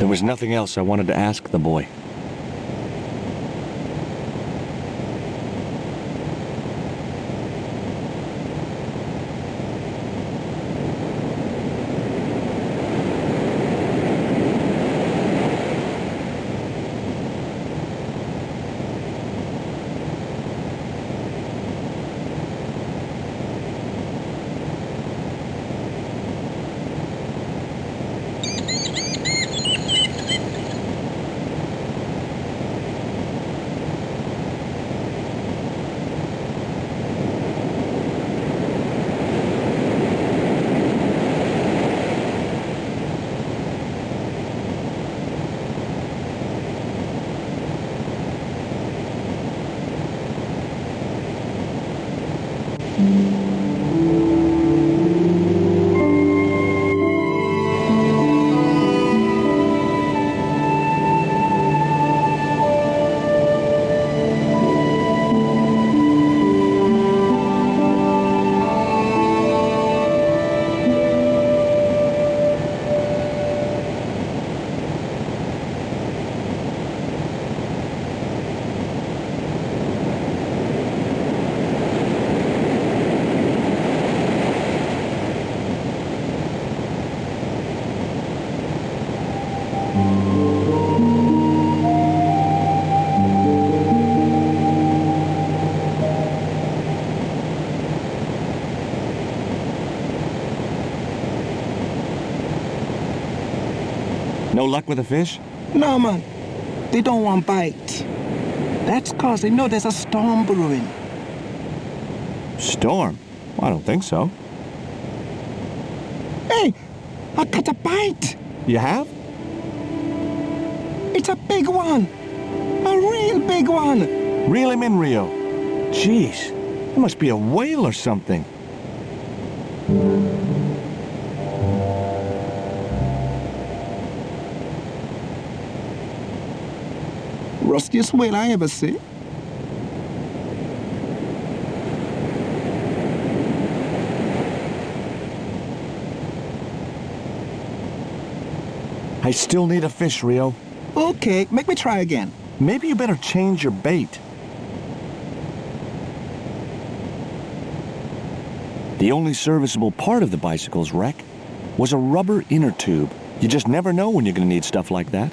was nothing else I wanted to ask the boy. No luck with the fish? No, man. They don't want bite. That's 'cause they know there's a storm brewing. Storm? I don't think so. Hey, I caught a bite. You have? It's a big one. A real big one. Reel him in, Rio. Jeez, it must be a whale or something. Rustiest whale I ever see. I still need a fish, Rio. Okay, make me try again. Maybe you better change your bait. The only serviceable part of the bicycle's wreck was a rubber inner tube. You just never know when you're going to need stuff like that.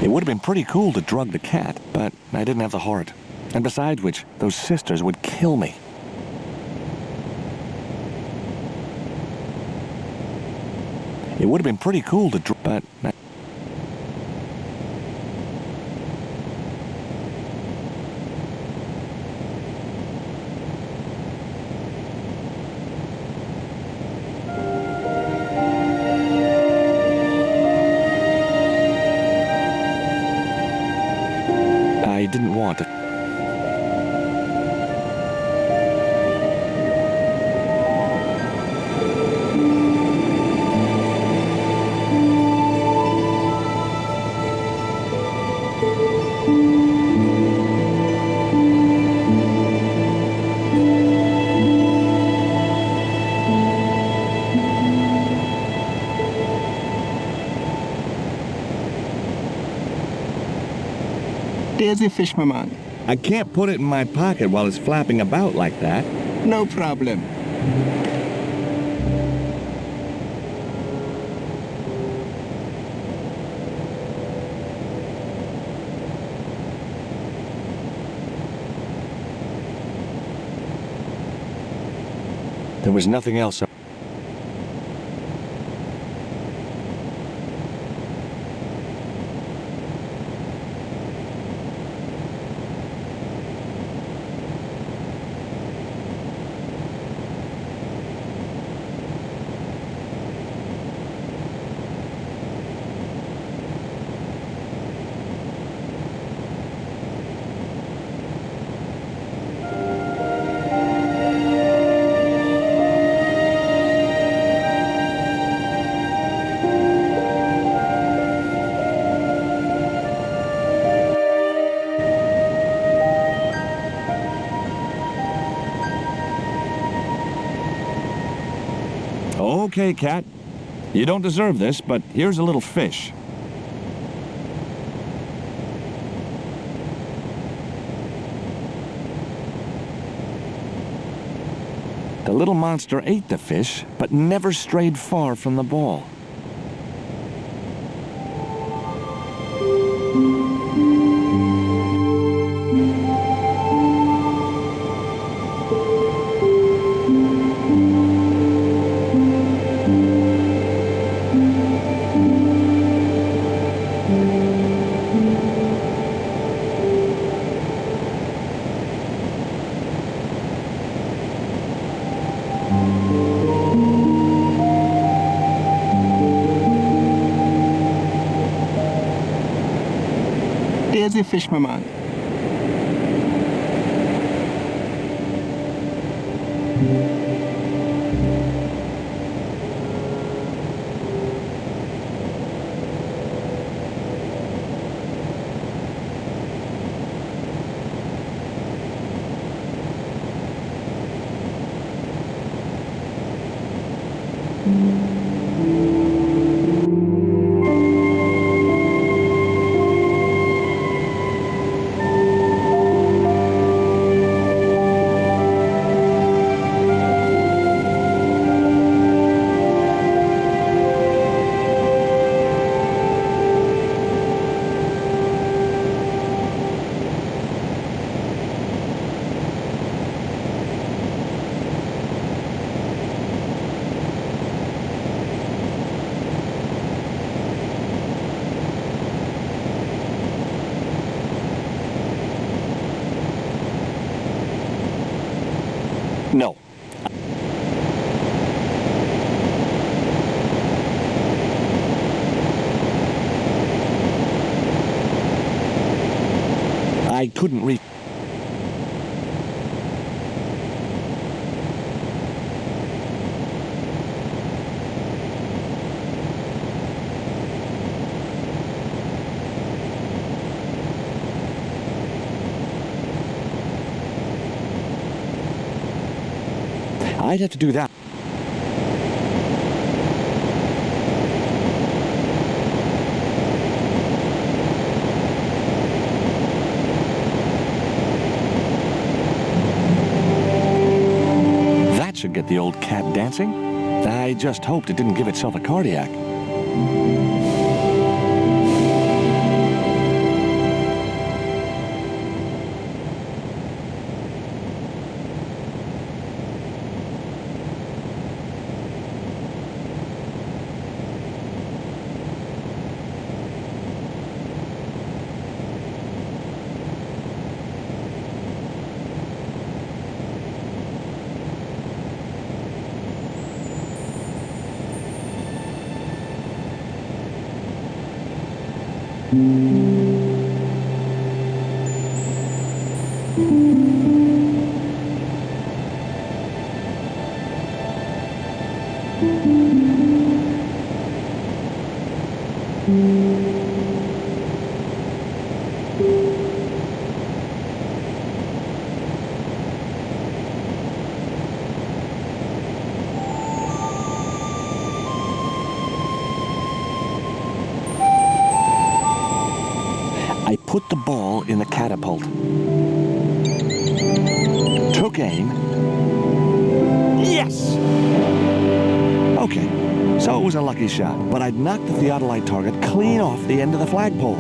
It would have been pretty cool to drug the cat, but I didn't have the heart. And besides which, those sisters would kill me. It would have been pretty cool to drug, but... I didn't want to. There's a fish, my man. I can't put it in my pocket while it's flapping about like that. No problem. There was nothing else. Okay, Cat. You don't deserve this, but here's a little fish. The little monster ate the fish, but never strayed far from the ball. There's a fish, my man. No. I couldn't reach. I'd have to do that. That should get the old cat dancing. I just hoped it didn't give itself a cardiac. I put the ball in the catapult. Took aim. Yes! Okay, so it was a lucky shot, but I'd knocked the theodolite target clean off the end of the flagpole.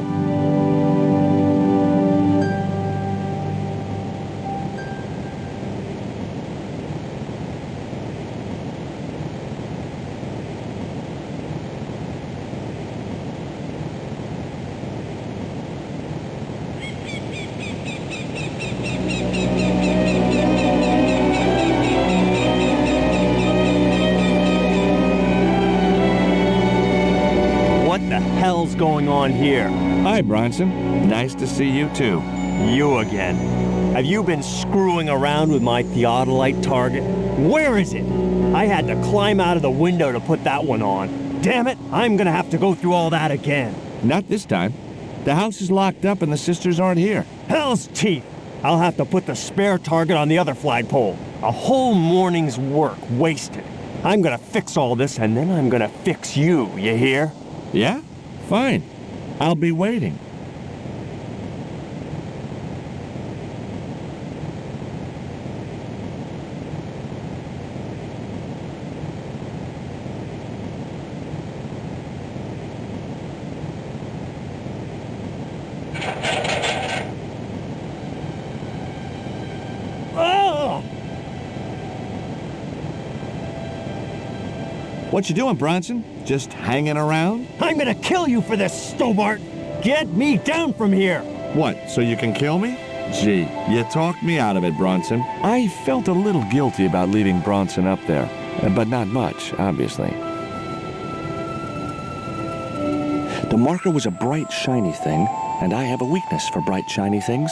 going on here? Hi, Bronson. Nice to see you, too. You again. Have you been screwing around with my theodolite target? Where is it? I had to climb out of the window to put that one on. Damn it, I'm gonna have to go through all that again. Not this time. The house is locked up and the sisters aren't here. Hell's teeth! I'll have to put the spare target on the other flagpole. A whole morning's work wasted. I'm gonna fix all this and then I'm gonna fix you, you hear? Yeah? Fine. I'll be waiting. What you doing, Bronson? Just hanging around? I'm gonna kill you for this, Stobart! Get me down from here! What, so you can kill me? Gee, you talked me out of it, Bronson. I felt a little guilty about leaving Bronson up there, but not much, obviously. The marker was a bright, shiny thing, and I have a weakness for bright, shiny things.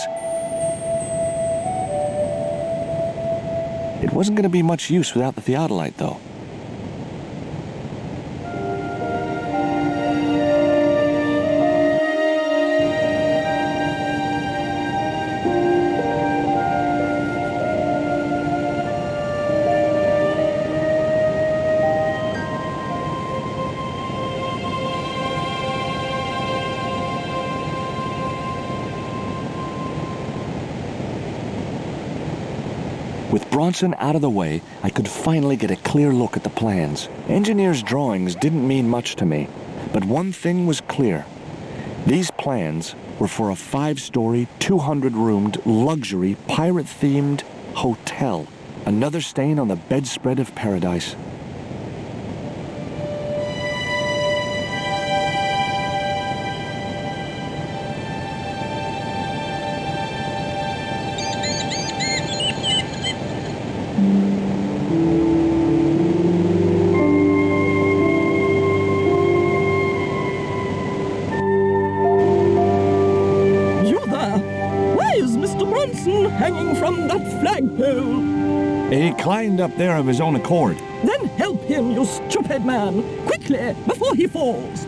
It wasn't going to be much use without the theodolite, though. With Bronson out of the way, I could finally get a clear look at the plans. Engineers' drawings didn't mean much to me, but one thing was clear. These plans were for a 5-story, 200-roomed, luxury, pirate-themed hotel. Another stain on the bedspread of paradise. Hanging from that flagpole. He climbed up there of his own accord. Then help him, you stupid man. Quickly, before he falls.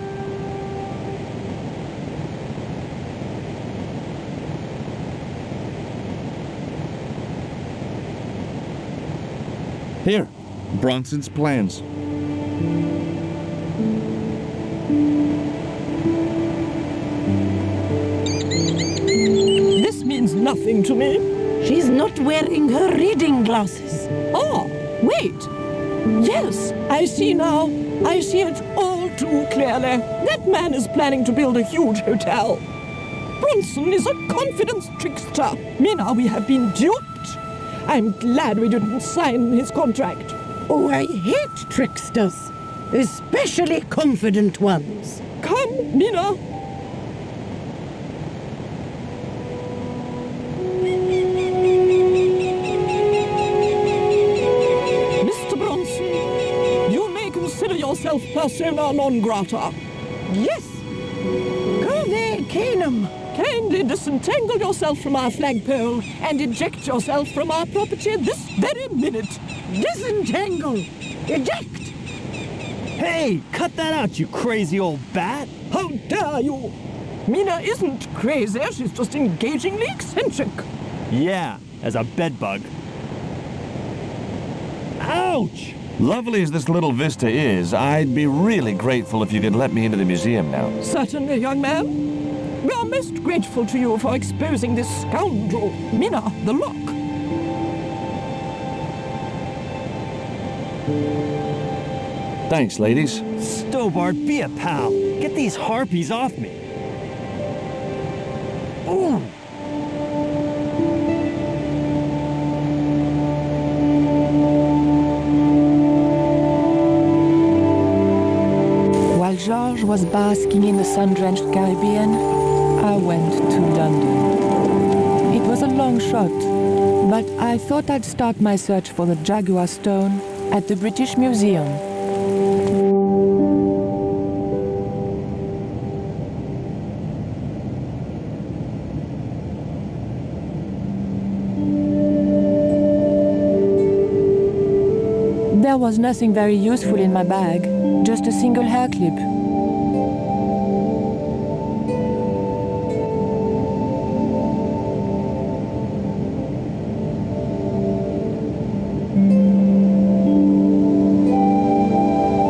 Here, Bronson's plans. This means nothing to me. She's not wearing her reading glasses. Ah, wait. Yes, I see now. I see it all too clearly. That man is planning to build a huge hotel. Bronson is a confidence trickster. Mina, we have been duped. I'm glad we didn't sign his contract. Oh, I hate tricksters, especially confident ones. Come, Mina. Yourself persona non grata. Yes. Go there, Canum. Kindly disentangle yourself from our flagpole and eject yourself from our property this very minute. Disentangle. Eject. Hey, cut that out, you crazy old bat. How dare you? Mina isn't crazy. She's just engagingly eccentric. Yeah, as a bedbug. Ouch! Lovely as this little vista is, I'd be really grateful if you could let me into the museum now. Certainly, young man. We are most grateful to you for exposing this scoundrel, Mina the Lock. Thanks, ladies. Stobart, be a pal. Get these harpies off me. Ooh. George was basking in the sun-drenched Caribbean, I went to London. It was a long shot, but I thought I'd start my search for the Jaguar Stone at the British Museum. There was nothing very useful in my bag, just a single hair clip.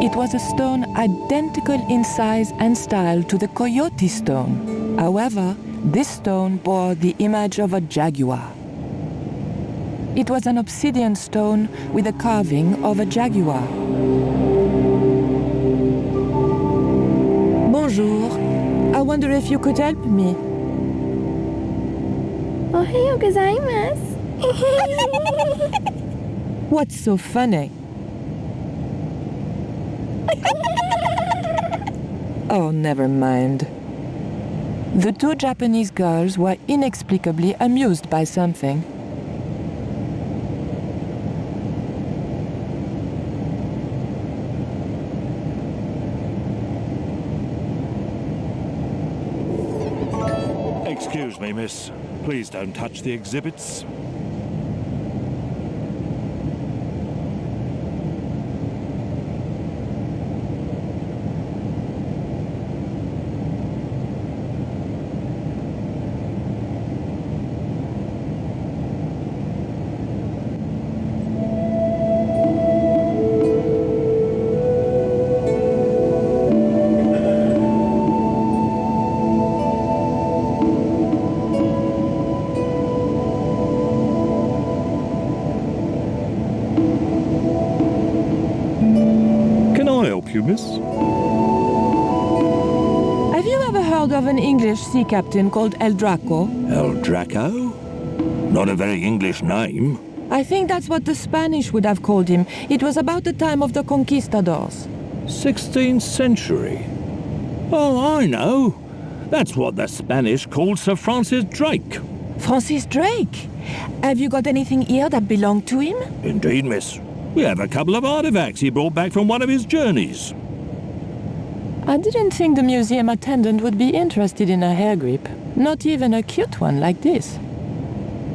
It was a stone identical in size and style to the coyote stone. However, this stone bore the image of a jaguar. It was an obsidian stone with a carving of a jaguar. Bonjour. I wonder if you could help me. Ohayou gozaimasu. What's so funny? Oh, never mind. The two Japanese girls were inexplicably amused by something. Excuse me, miss. Please don't touch the exhibits. You, miss? Have you ever heard of an English sea captain called El Draco? El Draco? Not a very English name. I think that's what the Spanish would have called him. It was about the time of the conquistadors. 16th century. Oh, I know. That's what the Spanish called Sir Francis Drake. Francis Drake? Have you got anything here that belonged to him? Indeed, miss. We have a couple of artifacts he brought back from one of his journeys. I didn't think the museum attendant would be interested in a hair grip. Not even a cute one like this.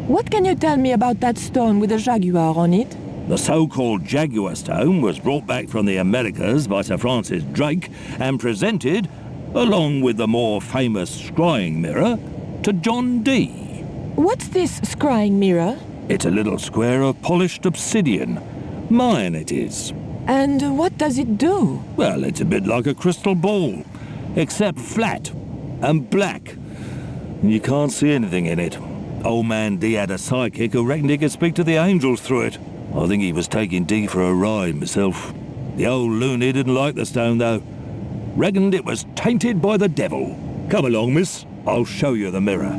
What can you tell me about that stone with a jaguar on it? The so-called Jaguar stone was brought back from the Americas by Sir Francis Drake and presented, along with the more famous scrying mirror, to John Dee. What's this scrying mirror? It's a little square of polished obsidian. Mine it is. And what does it do? Well, it's a bit like a crystal ball, except flat and black. You can't see anything in it. Old man D had a psychic who reckoned he could speak to the angels through it. I think he was taking D for a ride myself. The old loony didn't like the stone, though. Reckoned it was tainted by the devil. Come along, miss. I'll show you the mirror.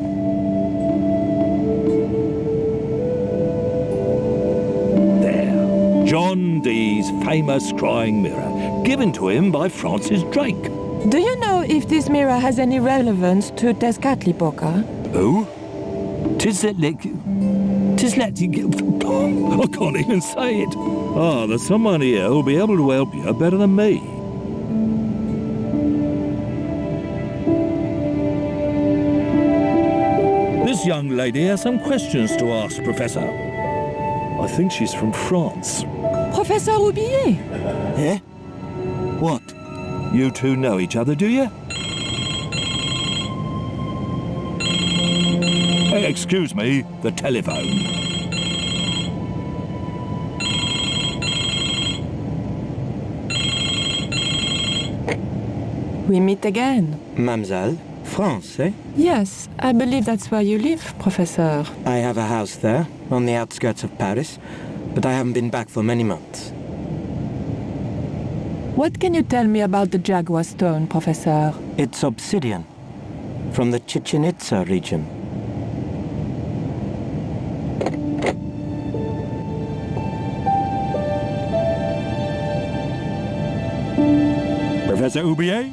John Dee's famous scrying mirror, given to him by Francis Drake. Do you know if this mirror has any relevance to Tezcatlipoca? Who? I can't even say it. Ah, there's someone here who'll be able to help you better than me. This young lady has some questions to ask, Professor. I think she's from France. Professor Roubillet? Eh? What? You two know each other, do you? Excuse me, the telephone. We meet again. Mademoiselle, France, eh? Yes, I believe that's where you live, Professor. I have a house there, on the outskirts of Paris, but I haven't been back for many months. What can you tell me about the Jaguar stone, Professor? It's obsidian, from the Chichen Itza region. Professor Roubillet,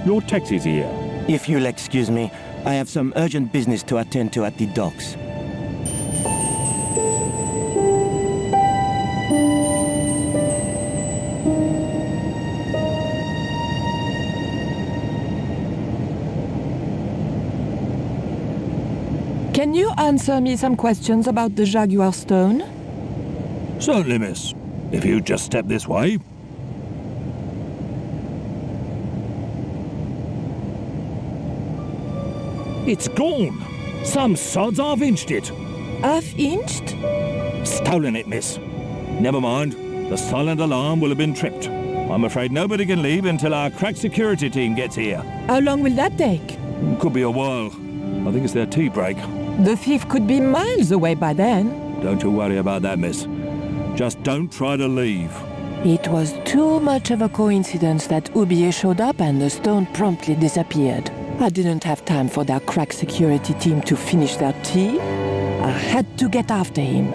your taxi's here. If you'll excuse me, I have some urgent business to attend to at the docks. Can you answer me some questions about the Jaguar stone? Certainly, miss. If you just step this way. It's gone. Some sods half-inched it. Half-inched? Stolen it, miss. Never mind. The silent alarm will have been tripped. I'm afraid nobody can leave until our crack security team gets here. How long will that take? Could be a while. I think it's their tea break. The thief could be miles away by then. Don't you worry about that, miss. Just don't try to leave. It was too much of a coincidence that Oublier showed up and the stone promptly disappeared. I didn't have time for their crack security team to finish their tea. I had to get after him.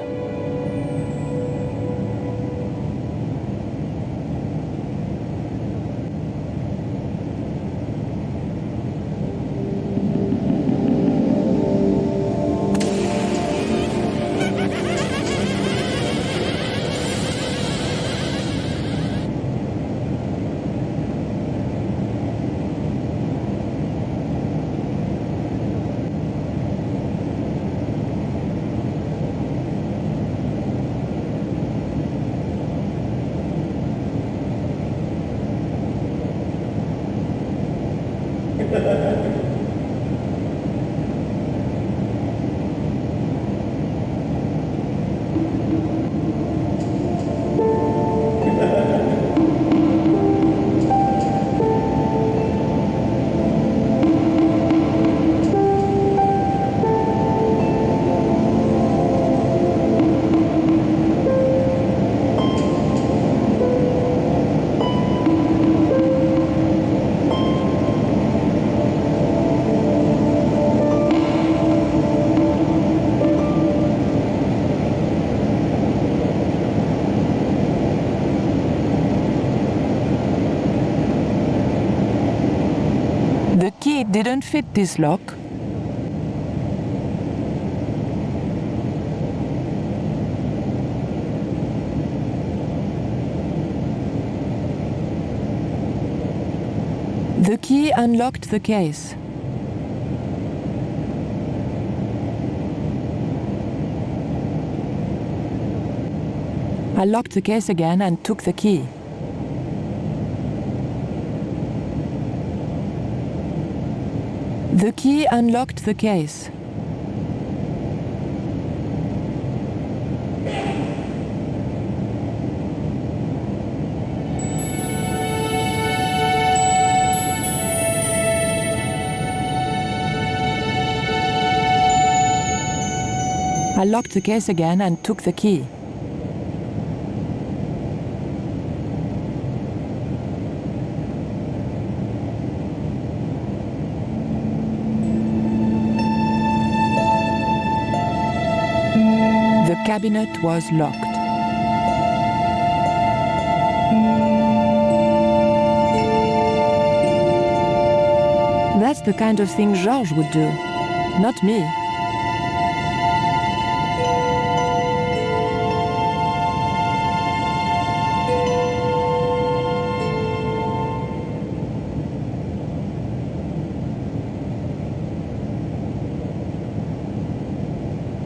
The key didn't fit this lock. The key unlocked the case. I locked the case again and took the key. The key unlocked the case. I locked the case again and took the key. The cabinet was locked. That's the kind of thing Georges would do, not me.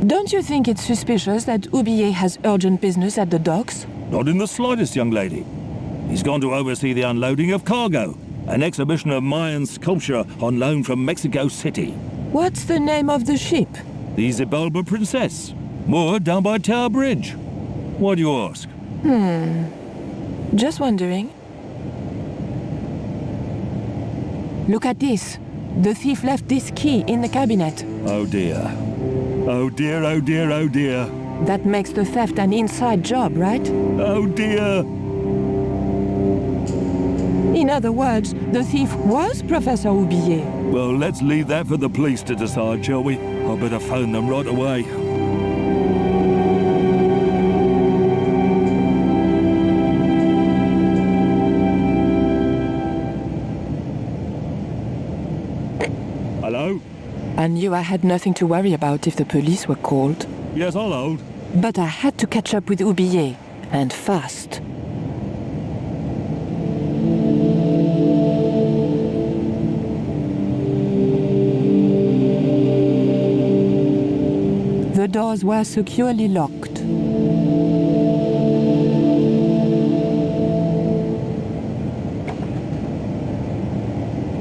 Don't you think it's suspicious that Oublier has urgent business at the docks? Not in the slightest, young lady. He's gone to oversee the unloading of cargo, an exhibition of Mayan sculpture on loan from Mexico City. What's the name of the ship? The Xibalba Princess, moored down by Tower Bridge. Why do you ask? Just wondering. Look at this. The thief left this key in the cabinet. Oh dear. Oh dear, oh dear, oh dear. That makes the theft an inside job, right? Oh dear. In other words, the thief was Professor Oublier. Well, let's leave that for the police to decide, shall we? I better phone them right away. Hello? I knew I had nothing to worry about if the police were called. Yes, I'll hold. But I had to catch up with Oublier, and fast. The doors were securely locked.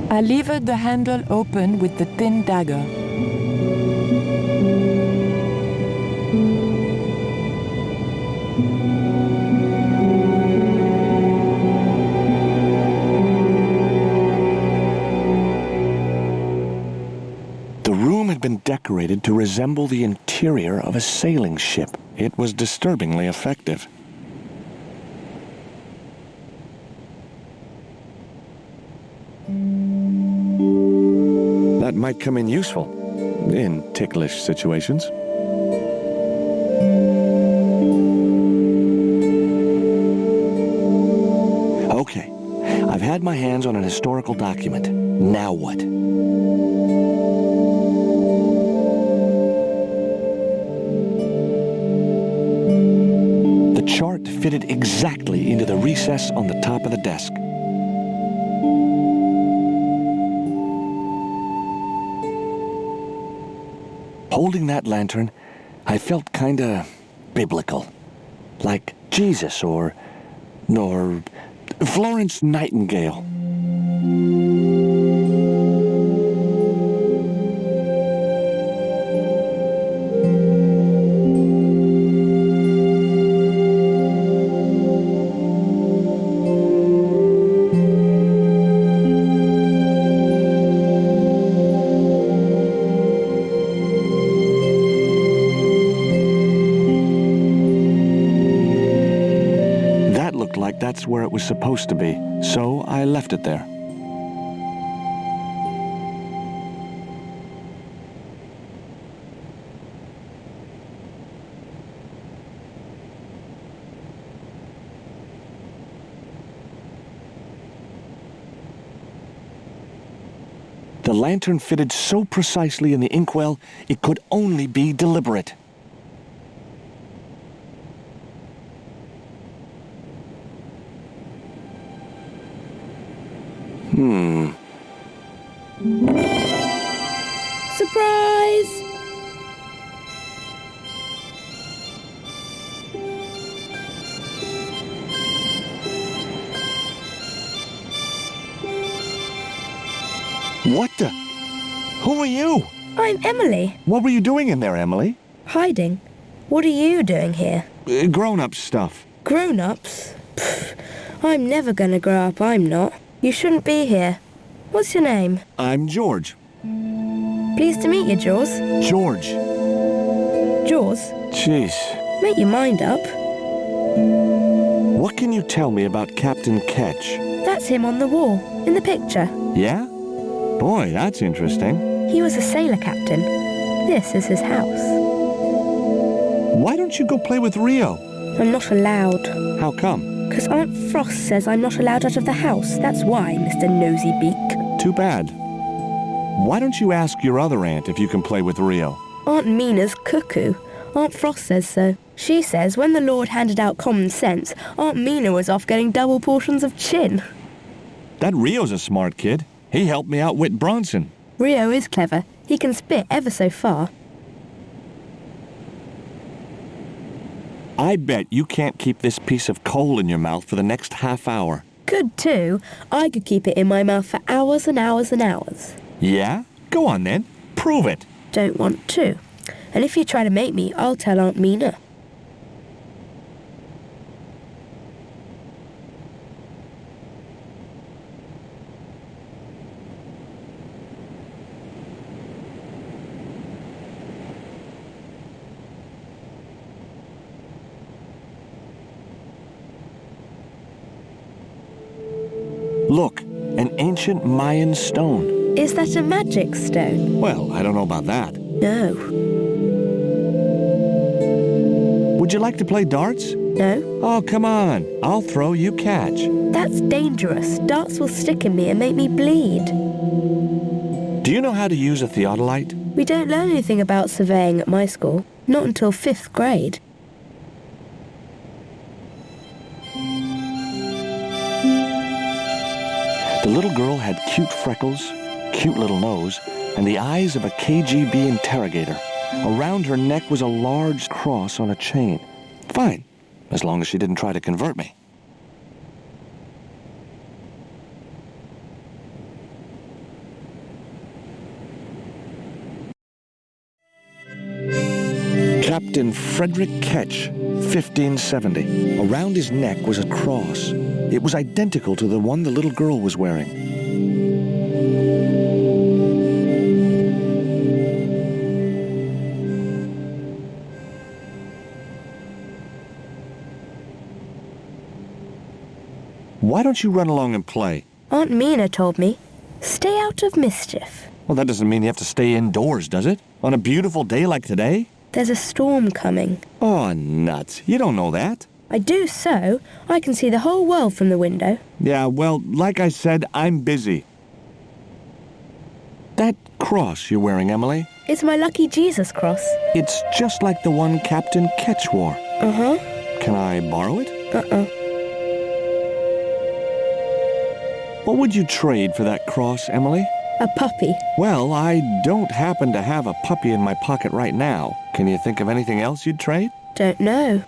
I levered the handle open with the thin dagger. The room had been decorated to resemble the interior of a sailing ship. It was disturbingly effective. That might come in useful in ticklish situations. Okay, I've had my hands on an historical document. Now what? The chart fitted exactly into the recess on the top of the desk. Holding that lantern, I felt kinda biblical. Like Jesus or Florence Nightingale. That's where it was supposed to be, so I left it there. The lantern fitted so precisely in the inkwell, it could only be deliberate. Surprise! What the? Who are you? I'm Emily. What were you doing in there, Emily? Hiding. What are you doing here? Grown-up stuff. Grown-ups? Pfft, I'm never gonna grow up, I'm not. You shouldn't be here. What's your name? I'm George. Pleased to meet you, Jaws. George. Jaws? Jeez. Make your mind up. What can you tell me about Captain Ketch? That's him on the wall, in the picture. Yeah? Boy, that's interesting. He was a sailor captain. This is his house. Why don't you go play with Rio? I'm not allowed. How come? 'Cause Aunt Frost says I'm not allowed out of the house. That's why, Mr. Nosy Beak. Too bad. Why don't you ask your other aunt if you can play with Rio? Aunt Mina's cuckoo. Aunt Frost says so. She says when the Lord handed out common sense, Aunt Mina was off getting double portions of chin. That Rio's a smart kid. He helped me outwit Bronson. Rio is clever. He can spit ever so far. I bet you can't keep this piece of coal in your mouth for the next half hour. Could too. I could keep it in my mouth for hours and hours and hours. Yeah? Go on then. Prove it. Don't want to. And if you try to make me, I'll tell Aunt Mina. Look, an ancient Mayan stone. Is that a magic stone? Well, I don't know about that. No. Would you like to play darts? No? Oh, come on. I'll throw, you catch. That's dangerous. Darts will stick in me and make me bleed. Do you know how to use a theodolite? We don't learn anything about surveying at my school. Not until 5th grade. The little girl had cute freckles, cute little nose, and the eyes of a KGB interrogator. Around her neck was a large cross on a chain. Fine, as long as she didn't try to convert me. Captain Frederick Ketch, 1570. Around his neck was a cross. It was identical to the one the little girl was wearing. Why don't you run along and play? Aunt Mina told me, stay out of mischief. Well, that doesn't mean you have to stay indoors, does it? On a beautiful day like today? There's a storm coming. Oh, nuts. You don't know that. I do so. I can see the whole world from the window. Yeah, well, like I said, I'm busy. That cross you're wearing, Emily, It's my lucky Jesus cross. it's just like the one Captain Ketch wore. Uh-huh. Can I borrow it? Uh-uh. What would you trade for that cross, Emily? A puppy. Well, I don't happen to have a puppy in my pocket right now. Can you think of anything else you'd trade? Don't know.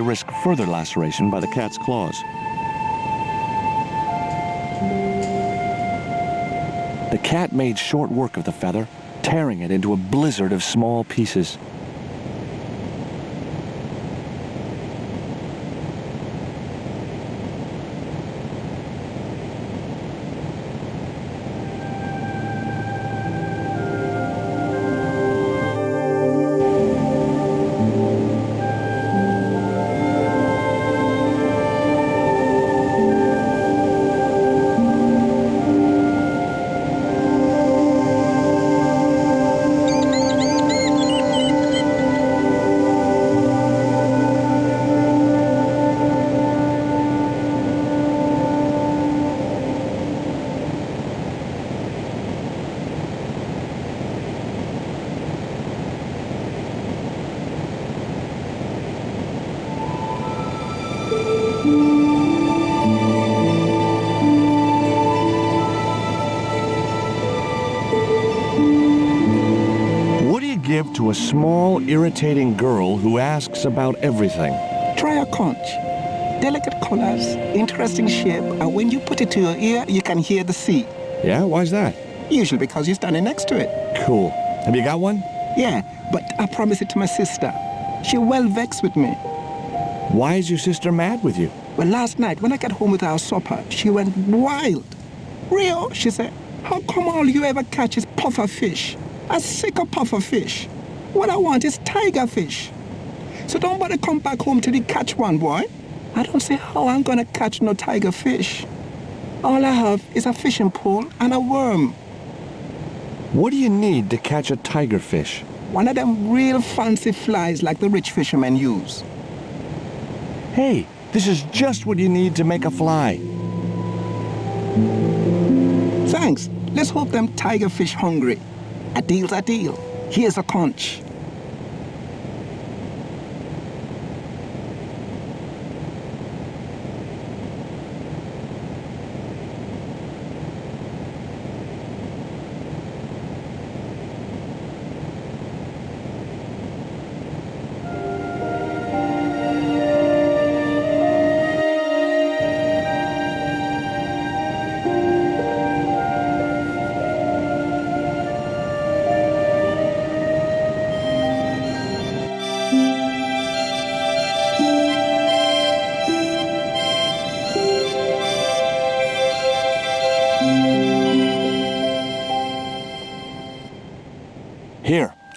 Risk further laceration by the cat's claws. The cat made short work of the feather, tearing it into a blizzard of small pieces. Give to a small, irritating girl who asks about everything. Try a conch. Delicate colors, interesting shape, and when you put it to your ear, you can hear the sea. Yeah, why's that? Usually because you're standing next to it. Cool. Have you got one? Yeah, but I promised it to my sister. She well vexed with me. Why is your sister mad with you? Well, last night when I got home with our supper, she went wild. Rio, she said, how come all you ever catch is puffer fish? A sicker puffer fish. What I want is tiger fish. So don't bother come back home till you catch one, boy. I don't see how I'm gonna catch no tiger fish. All I have is a fishing pole and a worm. What do you need to catch a tiger fish? One of them real fancy flies like the rich fishermen use. Hey, this is just what you need to make a fly. Thanks. Let's hope them tiger fish hungry. A deal's a deal. Here's a conch.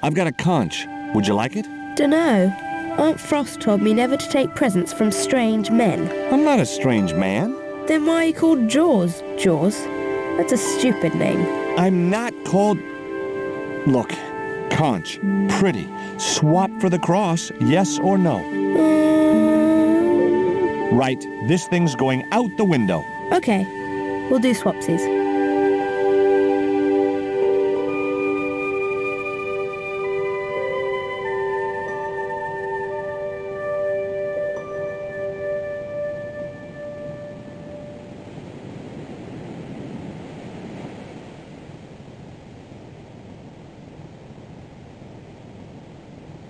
I've got a conch. Would you like it? Dunno. Aunt Frost told me never to take presents from strange men. I'm not a strange man. Then why are you called Jaws? Jaws? That's a stupid name. I'm not called... Look, conch, pretty. Swap for the cross, yes or no? Right, this thing's going out the window. Okay, we'll do swapsies.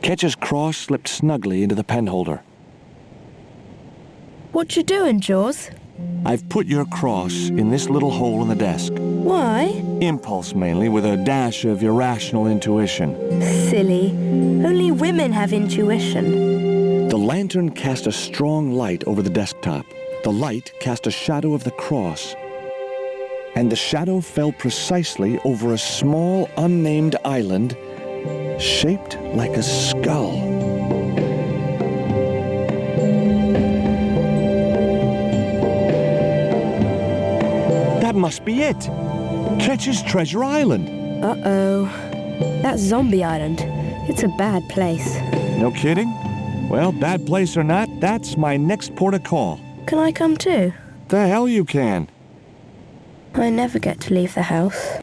Ketch's cross slipped snugly into the penholder. What you doing, Jaws? I've put your cross in this little hole in the desk. Why? Impulse mainly, with a dash of irrational intuition. Silly. Only women have intuition. The lantern cast a strong light over the desktop. The light cast a shadow of the cross. And the shadow fell precisely over a small, unnamed island shaped like a skull. That must be it. Ketch's Treasure Island. Uh-oh. That's Zombie Island. It's a bad place. No kidding? Well, bad place or not, that's my next port of call. Can I come too? The hell you can. I never get to leave the house.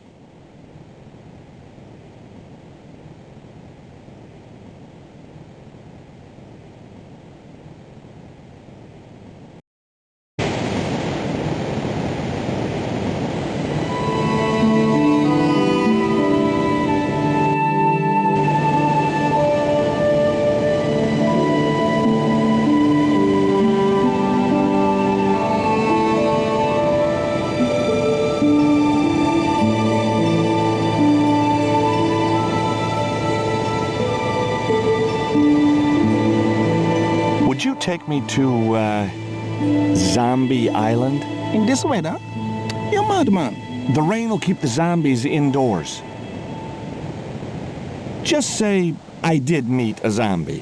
Would you take me to, Zombie Island? In this weather? You're madman. The rain will keep the zombies indoors. Just say I did meet a zombie.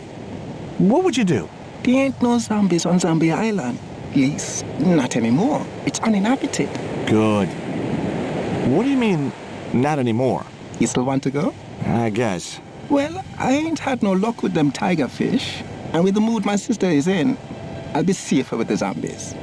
What would you do? There ain't no zombies on Zombie Island. At least, not anymore. It's uninhabited. Good. What do you mean, not anymore? You still want to go? I guess. Well, I ain't had no luck with them tiger fish. And with the mood my sister is in, I'll be safer with the zombies.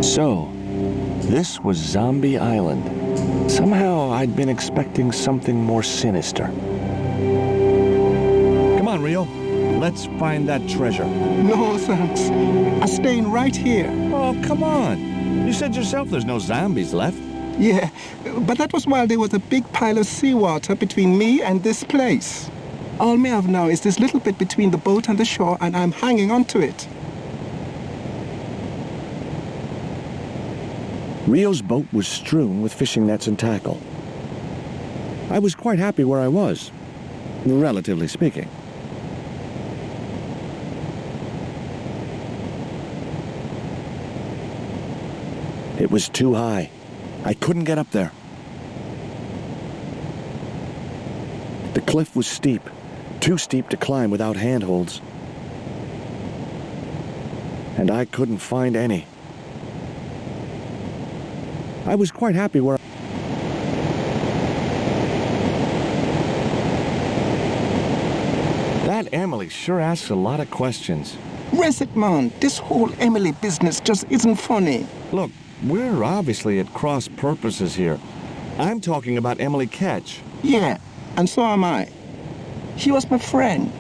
So, this was Zombie Island. Somehow I'd been expecting something more sinister. Come on, Rio. Let's find that treasure. No, thanks. I'm staying right here. Oh, come on. You said yourself there's no zombies left. Yeah, but that was while there was a big pile of seawater between me and this place. All me have now is this little bit between the boat and the shore, and I'm hanging on to it. Rio's boat was strewn with fishing nets and tackle. I was quite happy where I was, relatively speaking. It was too high. I couldn't get up there. The cliff was steep, too steep to climb without handholds. And I couldn't find any. I was quite happy where... That Emily sure asks a lot of questions. Rest it, man. This whole Emily business just isn't funny. Look, we're obviously at cross purposes here. I'm talking about Emily Ketch. Yeah, and so am I. She was my friend.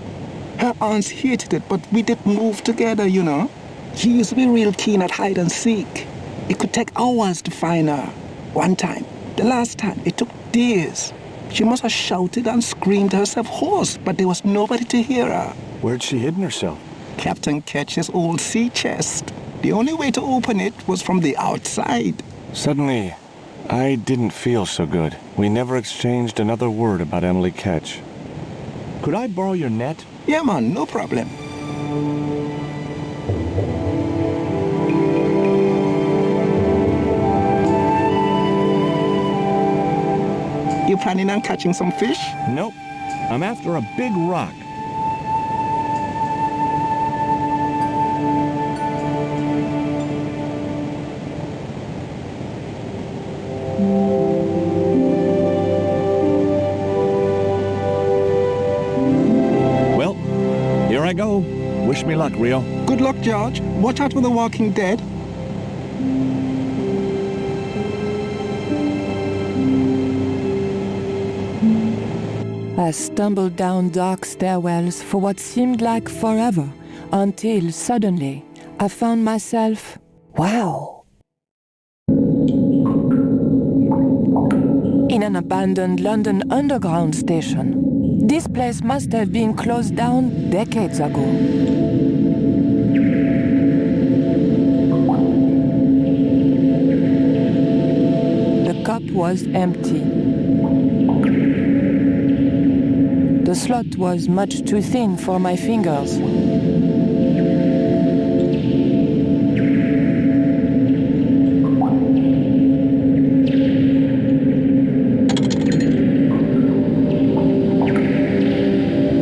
Her aunts hated it, but we did move together, you know. She used to be real keen at hide and seek. It could take hours to find her. One time, the last time, it took days. She must have shouted and screamed herself hoarse, but there was nobody to hear her. Where'd she hidden herself? Captain Ketch's old sea chest. The only way to open it was from the outside. Suddenly, I didn't feel so good. We never exchanged another word about Emily Ketch. Could I borrow your net? Yeah, man, no problem. You planning on catching some fish? Nope. I'm after a big rock. Well, here I go. Wish me luck, Rio. Good luck, George. Watch out for the walking dead. I stumbled down dark stairwells for what seemed like forever, until suddenly I found myself, wow, in an abandoned London Underground station. This place must have been closed down decades ago. The cup was empty. The slot was much too thin for my fingers.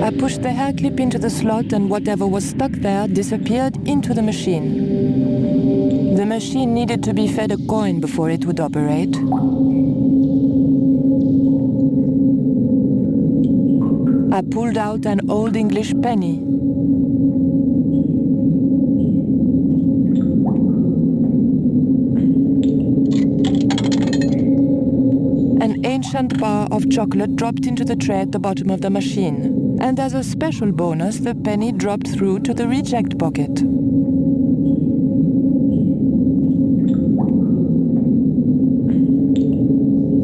I pushed the hair clip into the slot and whatever was stuck there disappeared into the machine. The machine needed to be fed a coin before it would operate. I pulled out an old English penny. An ancient bar of chocolate dropped into the tray at the bottom of the machine. And as a special bonus, the penny dropped through to the reject bucket.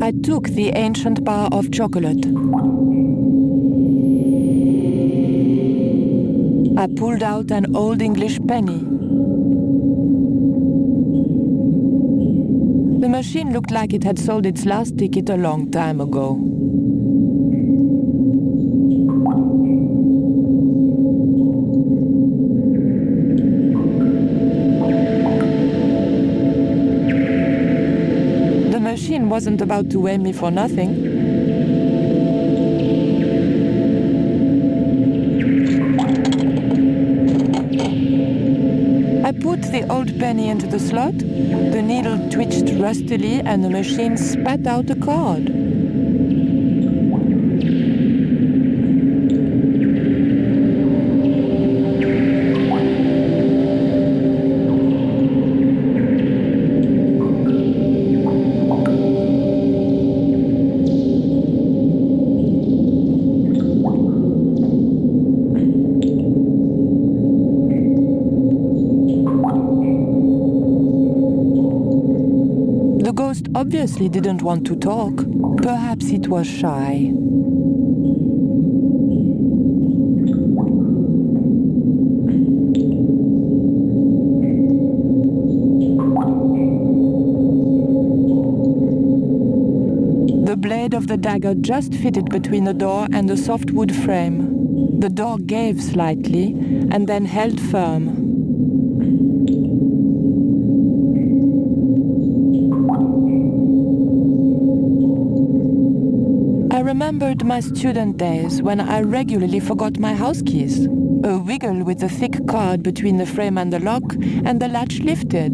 I took the ancient bar of chocolate. I pulled out an old English penny. The machine looked like it had sold its last ticket a long time ago. The machine wasn't about to weigh me for nothing. I put the old penny into the slot, the needle twitched rustily, and the machine spat out a card. The ghost obviously didn't want to talk. Perhaps it was shy. The blade of the dagger just fitted between the door and the softwood frame. The door gave slightly and then held firm. I remembered my student days when I regularly forgot my house keys. A wiggle with the thick card between the frame and the lock, and the latch lifted.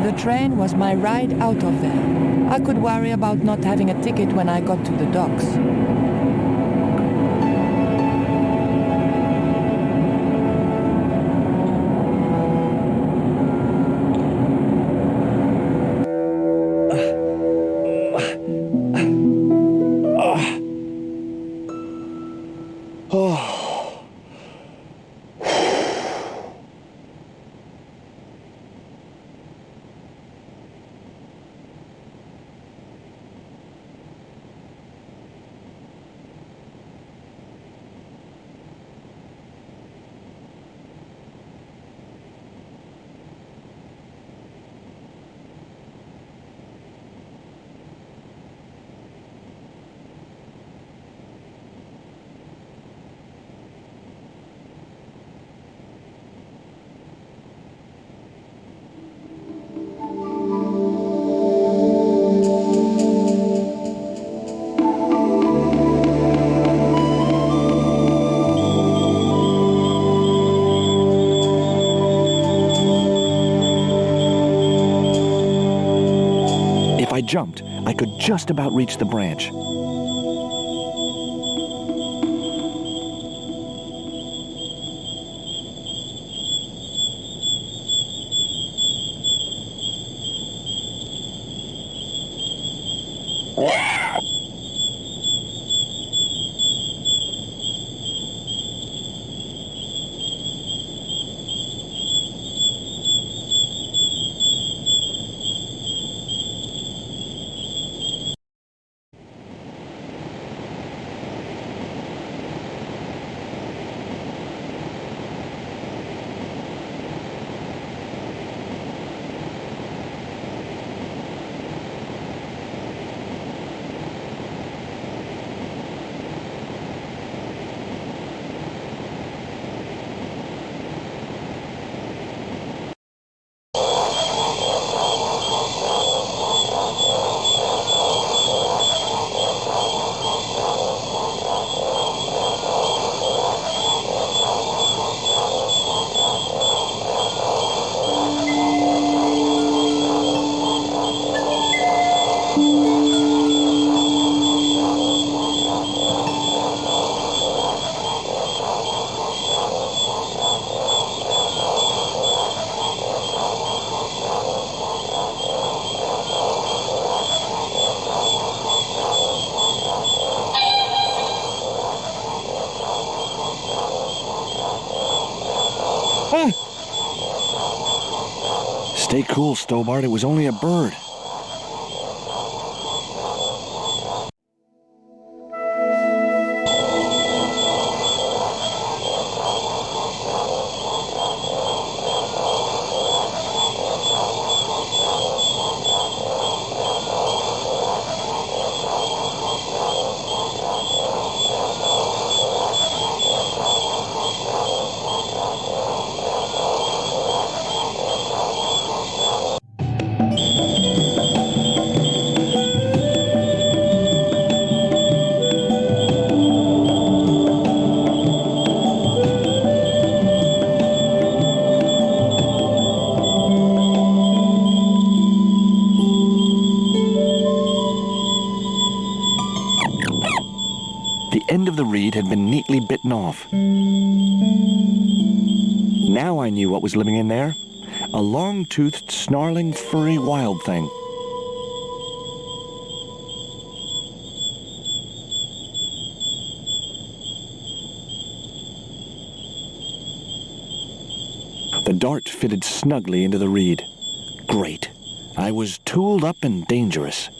The train was my ride out of there. I could worry about not having a ticket when I got to the docks. If I jumped, I could just about reach the branch. Stay cool, Stobart. It was only a bird. The end of the reed had been neatly bitten off. Now I knew what was living in there. A long-toothed, snarling, furry wild thing. The dart fitted snugly into the reed. Great. I was tooled up and dangerous.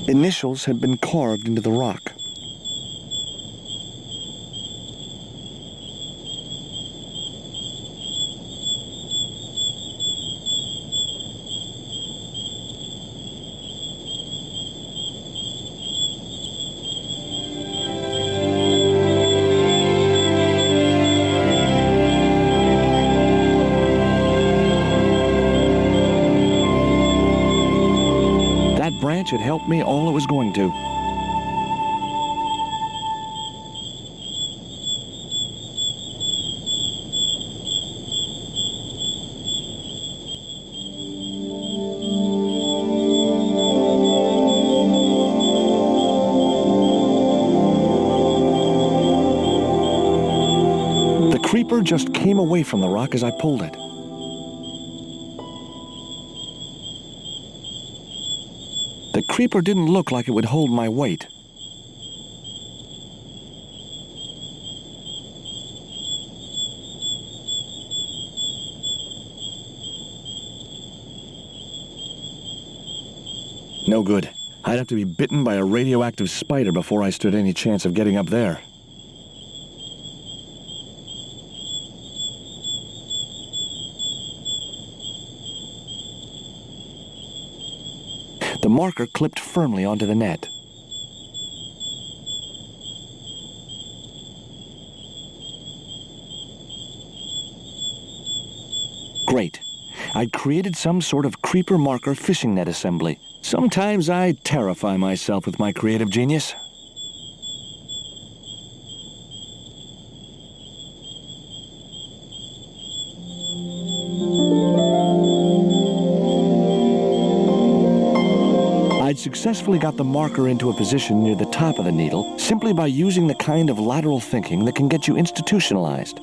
Initials had been carved into the rock. That branch had helped me all it was going to. The creeper just came away from the rock as I pulled it. The creeper didn't look like it would hold my weight. No good. I'd have to be bitten by a radioactive spider before I stood any chance of getting up there. The marker clipped firmly onto the net. Great. I'd created some sort of creeper marker fishing net assembly. Sometimes I terrify myself with my creative genius. I'd successfully got the marker into a position near the top of the needle simply by using the kind of lateral thinking that can get you institutionalized.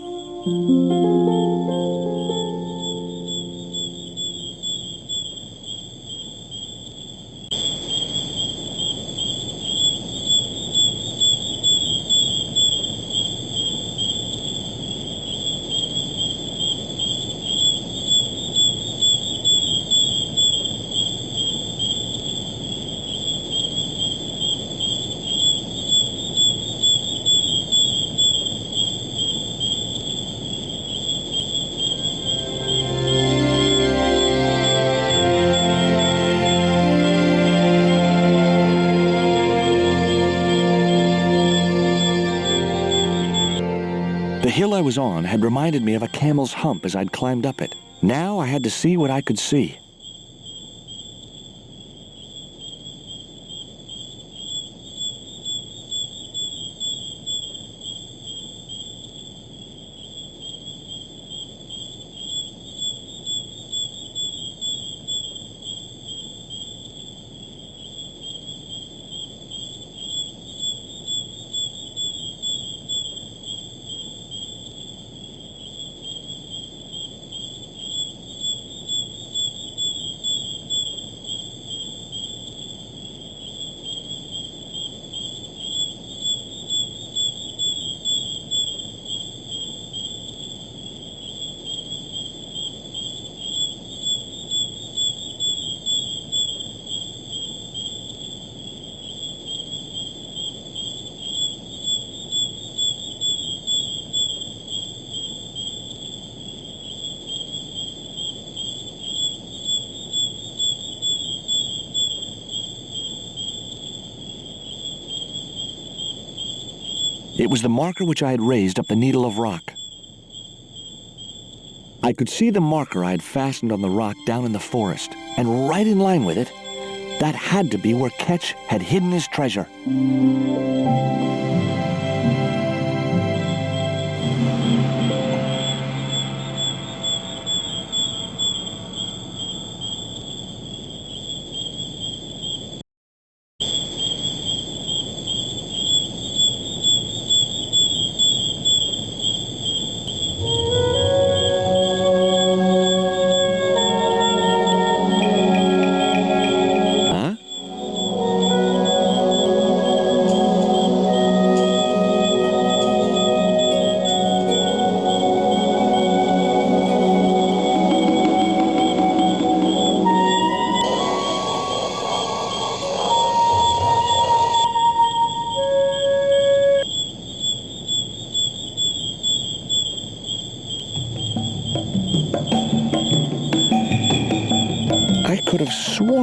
The hill I was on had reminded me of a camel's hump as I'd climbed up it. Now I had to see what I could see. It was the marker which I had raised up the needle of rock. I could see the marker I had fastened on the rock down in the forest, and right in line with it, that had to be where Ketch had hidden his treasure.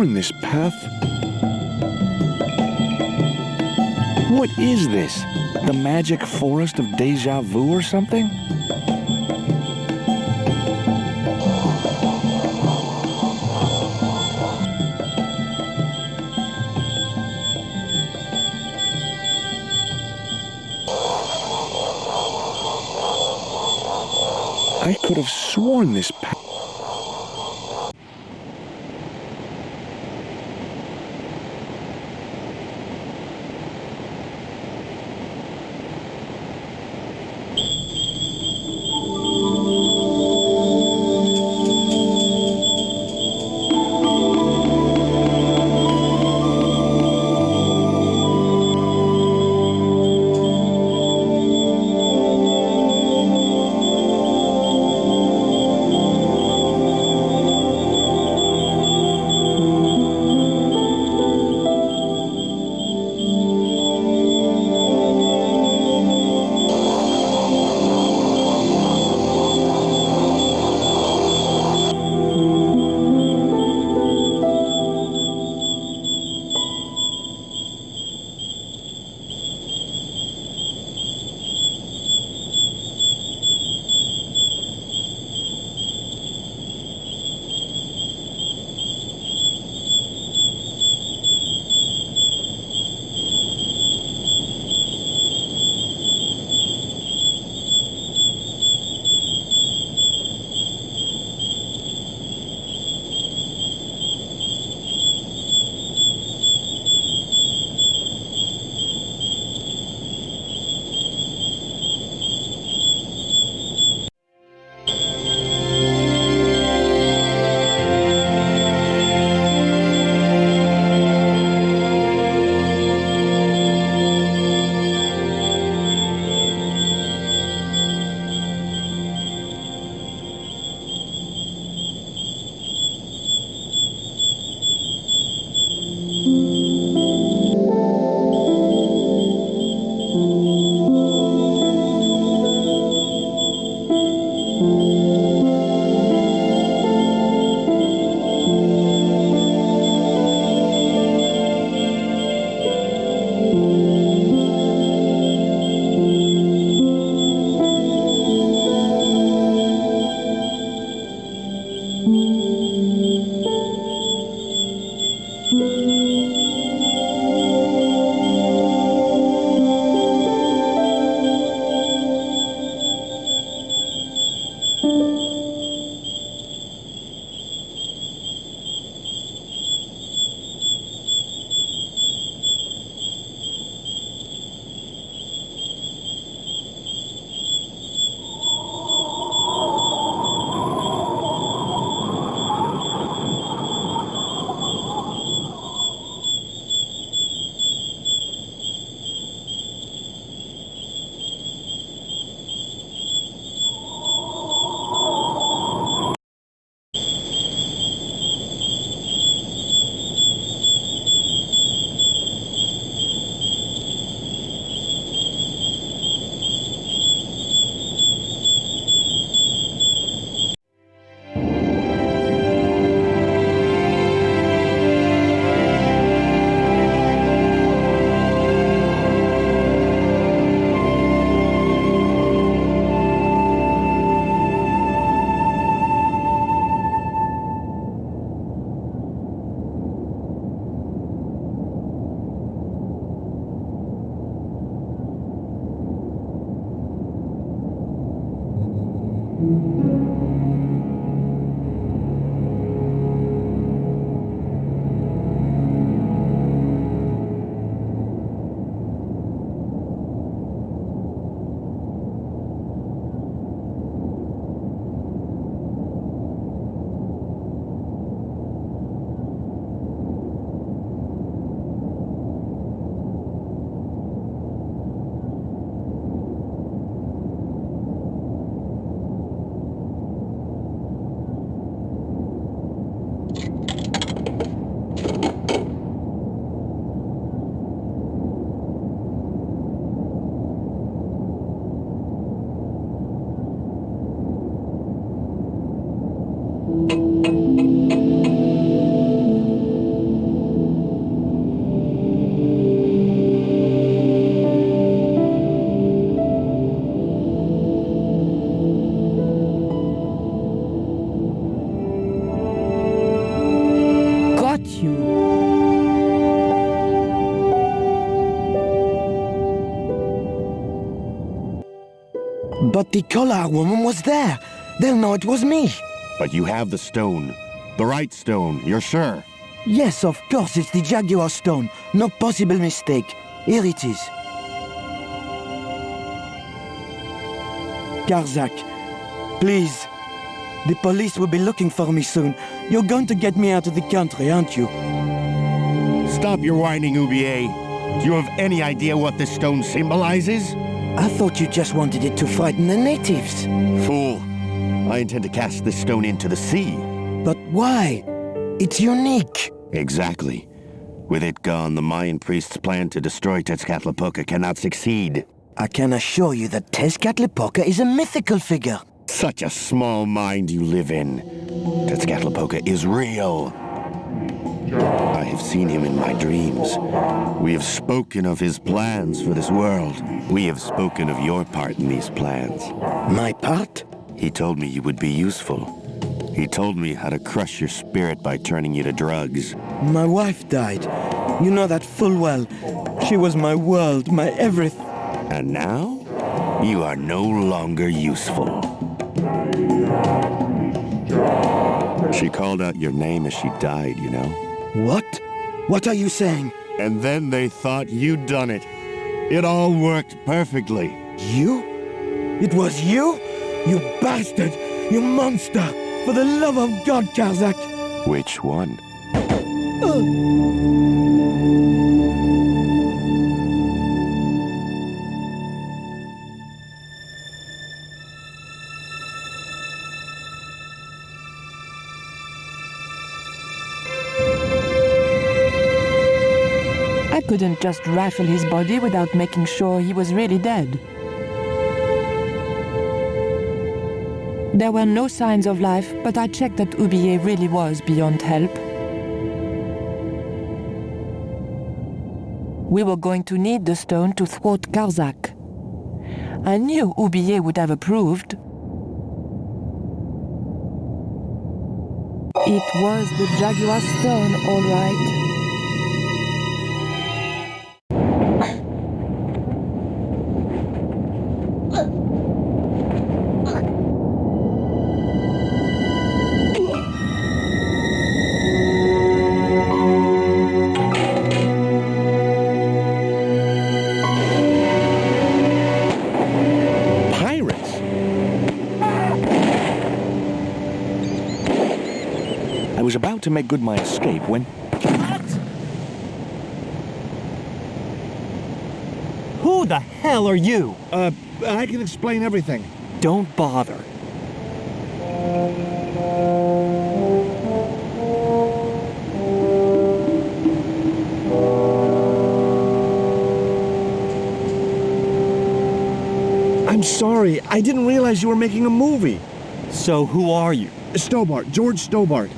sworn this path... What is this? The magic forest of deja vu or something? I could have sworn this path... But the collar woman was there. They'll know it was me. But you have the stone. The right stone, you're sure? Yes, of course, it's the Jaguar stone. No possible mistake. Here it is. Karzak, please. The police will be looking for me soon. You're going to get me out of the country, aren't you? Stop your whining, Oublier. Do you have any idea what this stone symbolizes? I thought you just wanted it to frighten the natives. Fool. I intend to cast this stone into the sea. But why? It's unique. Exactly. With it gone, the Mayan priest's plan to destroy Tezcatlipoca cannot succeed. I can assure you that Tezcatlipoca is a mythical figure. Such a small mind you live in. Tezcatlipoca is real. I have seen him in my dreams. We have spoken of his plans for this world. We have spoken of your part in these plans. My part? He told me you would be useful. He told me how to crush your spirit by turning you to drugs. My wife died. You know that full well. She was my world, my everything. And now, you are no longer useful. She called out your name as she died, you know? What? What are you saying? And then they thought you'd done it. It all worked perfectly. You? It was you? You bastard! You monster! For the love of God, Karzak! Which one? I couldn't just rifle his body without making sure he was really dead. There were no signs of life, but I checked that Oublier really was beyond help. We were going to need the stone to thwart Karzak. I knew Oublier would have approved. It was the Jaguar stone, all right. I was about to make good my escape when... Who the hell are you? I can explain everything. Don't bother. I'm sorry, I didn't realize you were making a movie. So who are you? Stobart, George Stobart.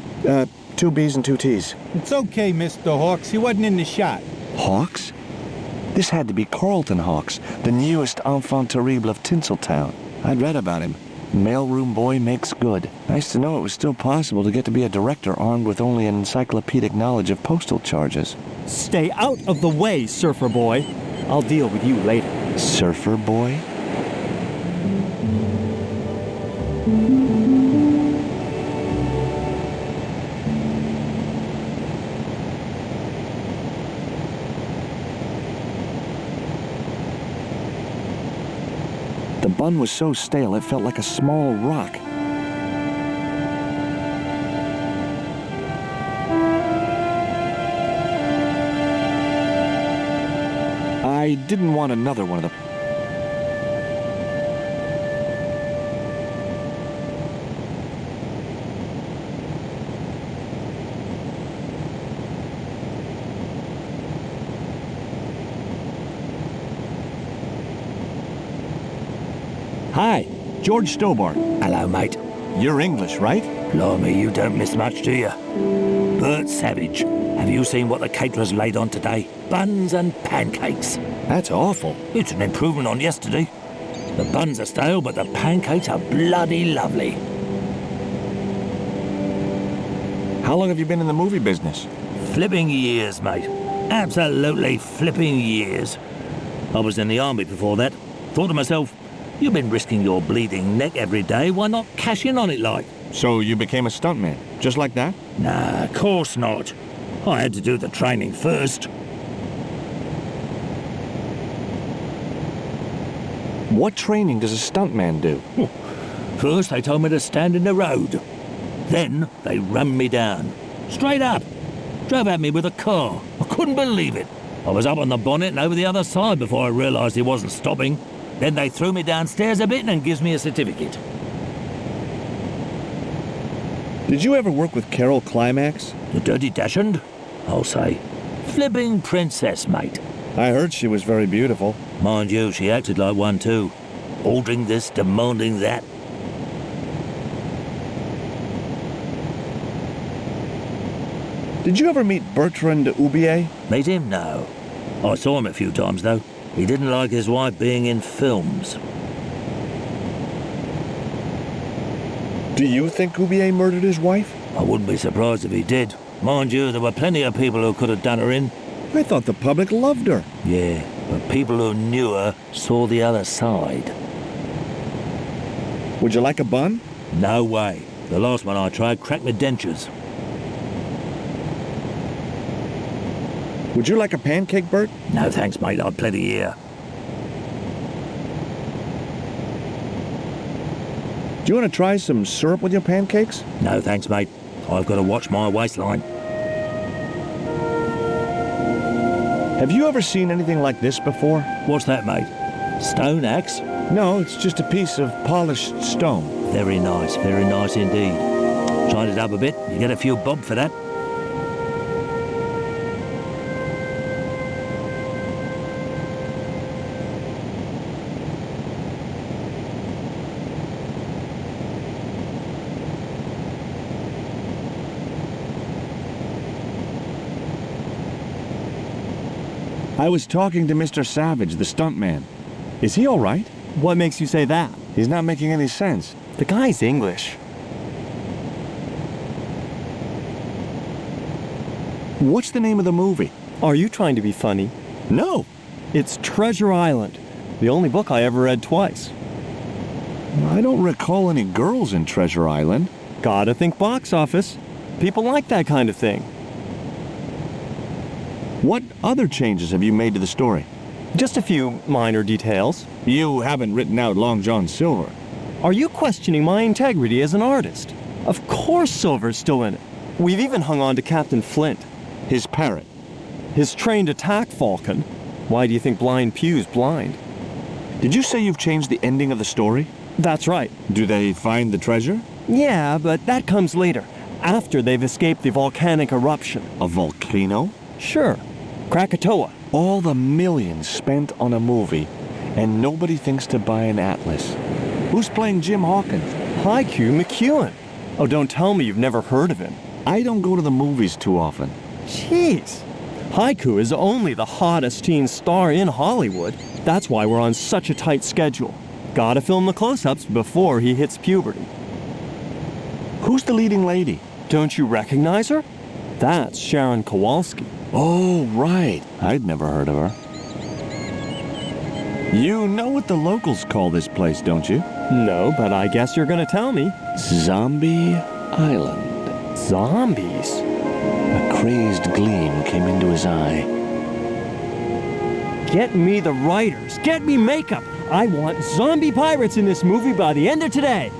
2 B's and 2 T's. It's okay, Mr. Hawks. He wasn't in the shot. Hawks? This had to be Carlton Hawks, the newest enfant terrible of Tinseltown. I'd read about him. Mailroom boy makes good. Nice to know it was still possible to get to be a director armed with only an encyclopedic knowledge of postal charges. Stay out of the way, surfer boy. I'll deal with you later. Surfer boy? The bun was so stale it felt like a small rock. I didn't want another one of the... Hi, George Stobart. Hello, mate. You're English, right? Blimey, you don't miss much, do you? Bert Savage. Have you seen what the caterers laid on today? Buns and pancakes. That's awful. It's an improvement on yesterday. The buns are stale, but the pancakes are bloody lovely. How long have you been in the movie business? Flipping years, mate. Absolutely flipping years. I was in the army before that. Thought to myself, You've been risking your bleeding neck every day. Why not cash in on it like? So you became a stuntman, just like that? Nah, of course not. I had to do the training first. What training does a stuntman do? First, they told me to stand in the road. Then, they rammed me down. Straight up. Drove at me with a car. I couldn't believe it. I was up on the bonnet and over the other side before I realised he wasn't stopping. Then they threw me downstairs a bit and gives me a certificate. Did you ever work with Carol Climax? The Dirty Dachshund? I'll say. Flipping princess, mate. I heard she was very beautiful. Mind you, she acted like one too. Ordering this, demanding that. Did you ever meet Bertrand Oubier? Meet him? No. I saw him a few times, though. He didn't like his wife being in films. Do you think Oubier murdered his wife? I wouldn't be surprised if he did. Mind you, there were plenty of people who could have done her in. I thought the public loved her. Yeah, but people who knew her saw the other side. Would you like a bun? No way. The last one I tried cracked my dentures. Would you like a pancake, Bert? No thanks, mate. I've plenty here. Do you want to try some syrup with your pancakes? No thanks, mate. I've got to watch my waistline. Have you ever seen anything like this before? What's that, mate? Stone axe? No, it's just a piece of polished stone. Very nice indeed. Shine it up a bit, you get a few bob for that. I was talking to Mr. Savage, the stuntman. Is he all right? What makes you say that? He's not making any sense. The guy's English. What's the name of the movie? Are you trying to be funny? No. It's Treasure Island, the only book I ever read twice. I don't recall any girls in Treasure Island. Gotta think box office. People like that kind of thing. What other changes have you made to the story? Just a few minor details. You haven't written out Long John Silver. Are you questioning my integrity as an artist? Of course Silver's still in it. We've even hung on to Captain Flint. His parrot. His trained attack falcon. Why do you think Blind Pew's blind? Did you say you've changed the ending of the story? That's right. Do they find the treasure? Yeah, but that comes later, after they've escaped the volcanic eruption. A volcano? Sure. Krakatoa. All the millions spent on a movie, and nobody thinks to buy an atlas. Who's playing Jim Hawkins? Haiku McEwen. Oh, don't tell me you've never heard of him. I don't go to the movies too often. Jeez. Haiku is only the hottest teen star in Hollywood. That's why we're on such a tight schedule. Gotta film the close-ups before he hits puberty. Who's the leading lady? Don't you recognize her? That's Sharon Kowalski. Oh, right. I'd never heard of her. You know what the locals call this place, don't you? No, but I guess you're gonna tell me. Zombie Island. Zombies? A crazed gleam came into his eye. Get me the writers. Get me makeup. I want zombie pirates in this movie by the end of today.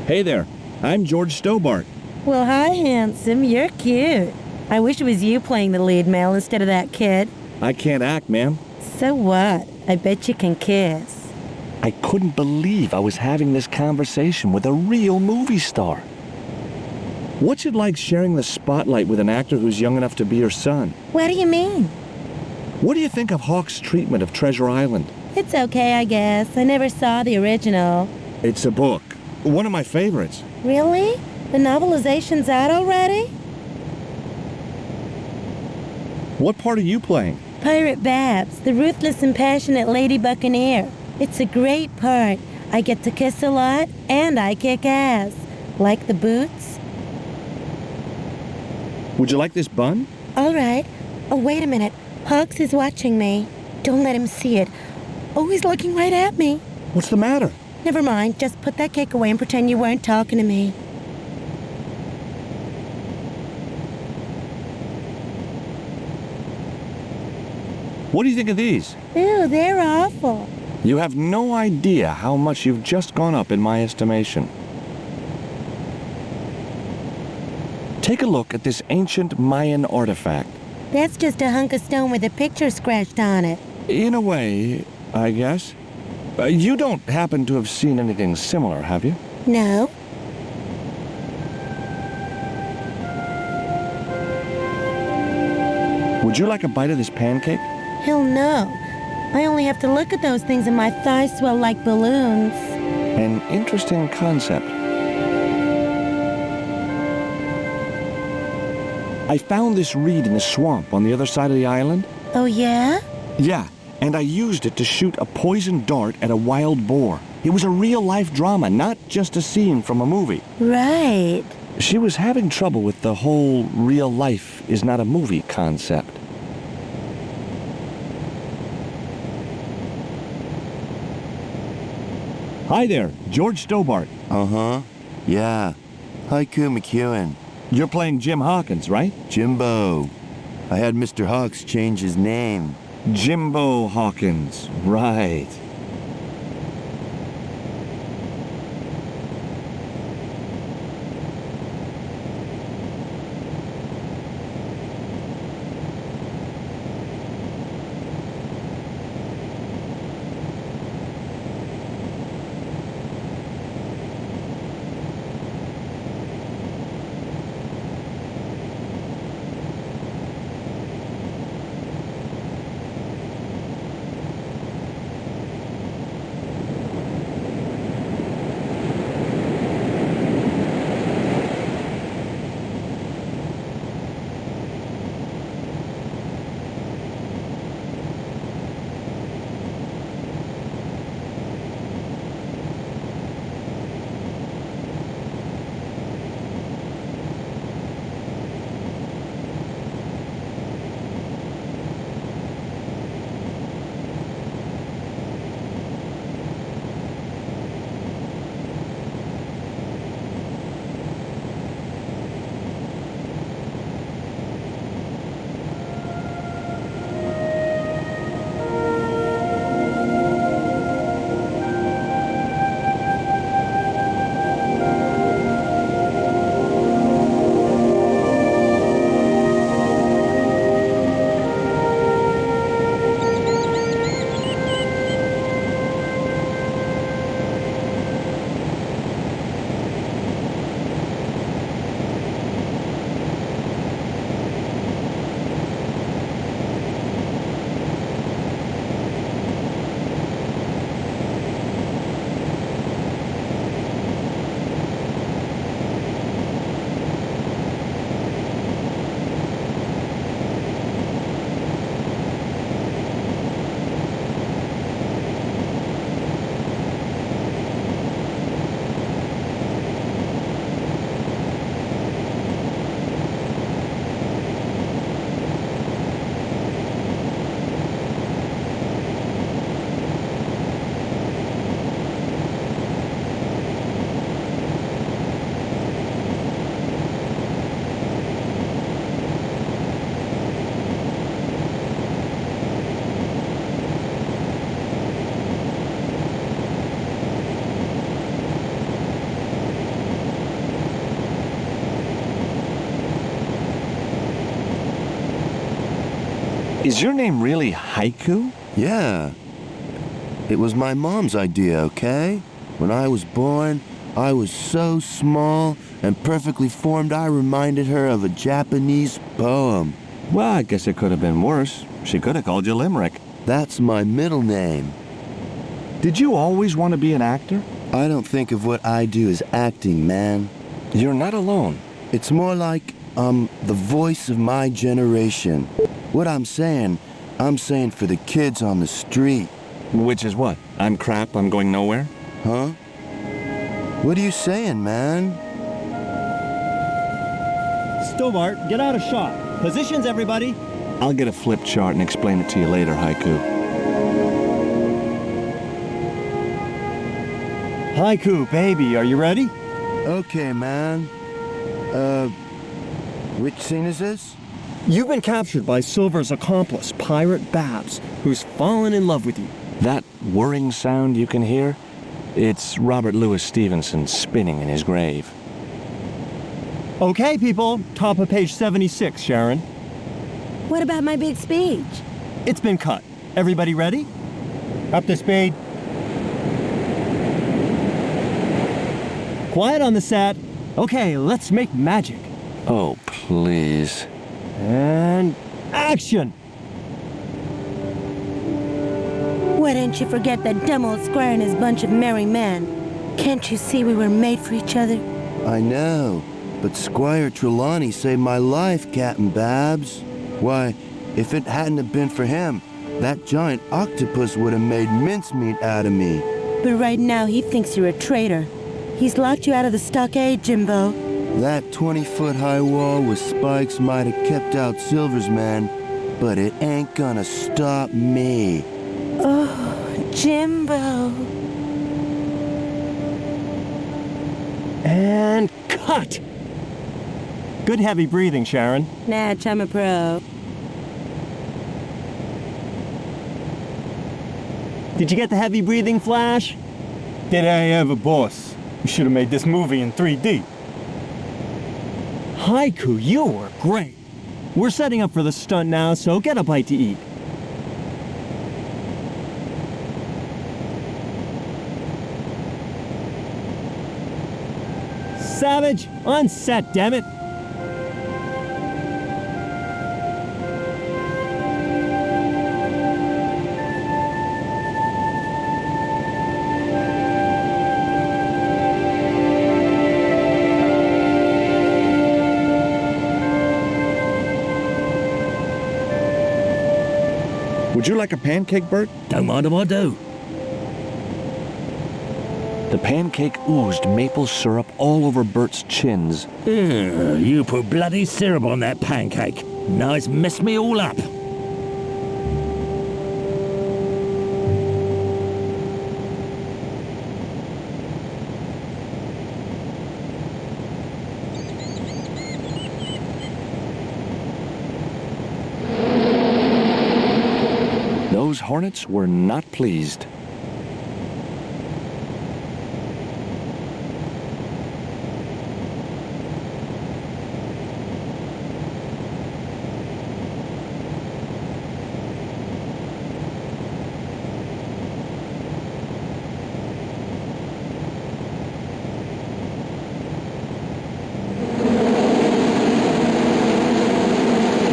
Hey there, I'm George Stobart. Well, hi, handsome. You're cute. I wish it was you playing the lead male instead of that kid. I can't act, ma'am. So what? I bet you can kiss. I couldn't believe I was having this conversation with a real movie star. What's it like sharing the spotlight with an actor who's young enough to be your son? What do you mean? What do you think of Hawk's treatment of Treasure Island? It's okay, I guess. I never saw the original. It's a book. One of my favorites. Really? The novelization's out already? What part are you playing? Pirate Babs, the ruthless and passionate lady buccaneer. It's a great part. I get to kiss a lot, and I kick ass. Like the boots? Would you like this bun? All right. Oh, wait a minute. Hawks is watching me. Don't let him see it. Oh, he's looking right at me. What's the matter? Never mind. Just put that cake away and pretend you weren't talking to me. What do you think of these? Ew, they're awful. You have no idea how much you've just gone up in my estimation. Take a look at this ancient Mayan artifact. That's just a hunk of stone with a picture scratched on it. In a way, I guess. You don't happen to have seen anything similar, have you? No. Would you like a bite of this pancake? Hell no. I only have to look at those things and my thighs swell like balloons. An interesting concept. I found this reed in the swamp on the other side of the island. Oh, yeah? Yeah, and I used it to shoot a poisoned dart at a wild boar. It was a real-life drama, not just a scene from a movie. Right. She was having trouble with the whole real life is not a movie concept. Hi there, George Stobart. Uh-huh. Yeah. Haiku McEwen. You're playing Jim Hawkins, right? Jimbo. I had Mr. Hawks change his name. Jimbo Hawkins, right. Is your name really Haiku? Yeah. It was my mom's idea, okay? When I was born, I was so small and perfectly formed I reminded her of a Japanese poem. Well, I guess it could have been worse. She could have called you Limerick. That's my middle name. Did you always want to be an actor? I don't think of what I do as acting, man. You're not alone. It's more like I'm the voice of my generation. What I'm saying for the kids on the street. Which is what? I'm crap, I'm going nowhere? Huh? What are you saying, man? Stobart, get out of shot. Positions, everybody. I'll get a flip chart and explain it to you later, Haiku. Haiku, baby, are you ready? Okay, man. Which scene is this? You've been captured by Silver's accomplice, Pirate Babs, who's fallen in love with you. That whirring sound you can hear? It's Robert Louis Stevenson spinning in his grave. Okay, people, top of page 76, Sharon. What about my big speech? It's been cut. Everybody ready? Up to speed. Quiet on the set. Okay, let's make magic. Oh, please. And action! Why don't you forget that dumb old squire and his bunch of merry men? Can't you see we were made for each other? I know, but Squire Trelawney saved my life, Captain Babs. Why, if it hadn't have been for him, that giant octopus would have made mincemeat out of me. But right now he thinks you're a traitor. He's locked you out of the stockade, Jimbo. That 20-foot high wall with spikes might have kept out Silver's men, but it ain't gonna stop me. Oh, Jimbo. And cut! Good heavy breathing, Sharon. Natch, I'm a pro. Did you get the heavy breathing, Flash? Did I ever, boss? We should have made this movie in 3D. Haiku, you were great. We're setting up for the stunt now, so get a bite to eat. Savage, on set, damn it. Would you like a pancake, Bert? Don't mind if I do. The pancake oozed maple syrup all over Bert's chins. You put bloody syrup on that pancake. Now it's messed me all up. Those hornets were not pleased.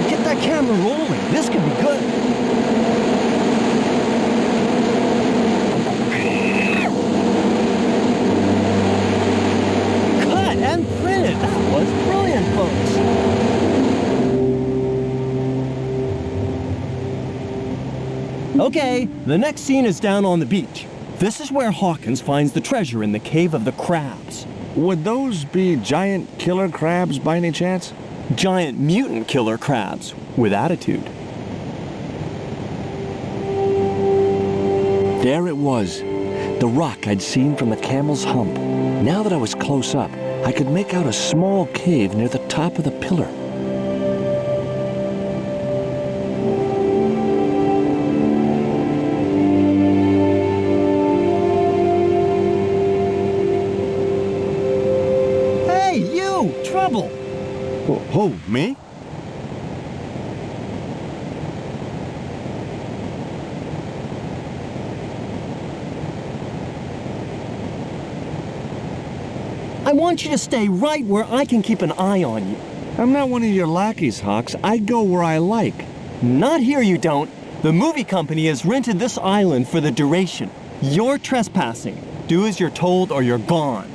Get that camera rolling. This could be good. Cut and printed. That was brilliant, folks. Okay, the next scene is down on the beach. This is where Hawkins finds the treasure in the Cave of the Crabs. Would those be giant killer crabs by any chance? Giant mutant killer crabs with attitude. There it was, the rock I'd seen from the camel's hump. Now that I was close up, I could make out a small cave near the top of the pillar. Hey, you! Trouble! Oh, me? I want you to stay right where I can keep an eye on you. I'm not one of your lackeys, Hawks. I go where I like. Not here, you don't. The movie company has rented this island for the duration. You're trespassing. Do as you're told or you're gone.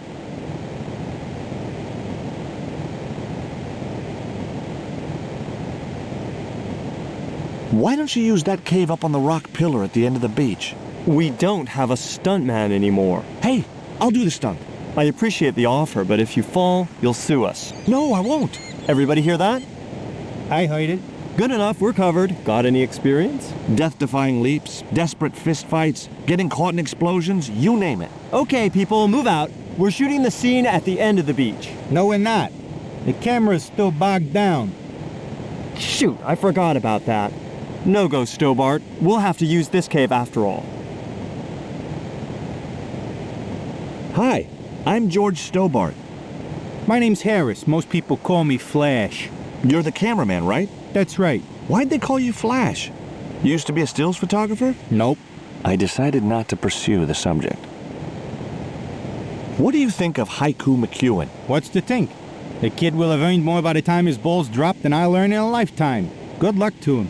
Why don't you use that cave up on the rock pillar at the end of the beach? We don't have a stuntman anymore. Hey, I'll do the stunt. I appreciate the offer, but if you fall, you'll sue us. No, I won't. Everybody hear that? I heard it. Good enough, we're covered. Got any experience? Death-defying leaps, desperate fistfights, getting caught in explosions, you name it. Okay, people, move out. We're shooting the scene at the end of the beach. No, we're not. The camera's still bogged down. Shoot, I forgot about that. No go, Stobart. We'll have to use this cave after all. Hi, I'm George Stobart. My name's Harris. Most people call me Flash. You're the cameraman, right? That's right. Why'd they call you Flash? You used to be a stills photographer? Nope. I decided not to pursue the subject. What do you think of Haiku McEwen? What's to think? The kid will have earned more by the time his balls drop than I'll earn in a lifetime. Good luck to him.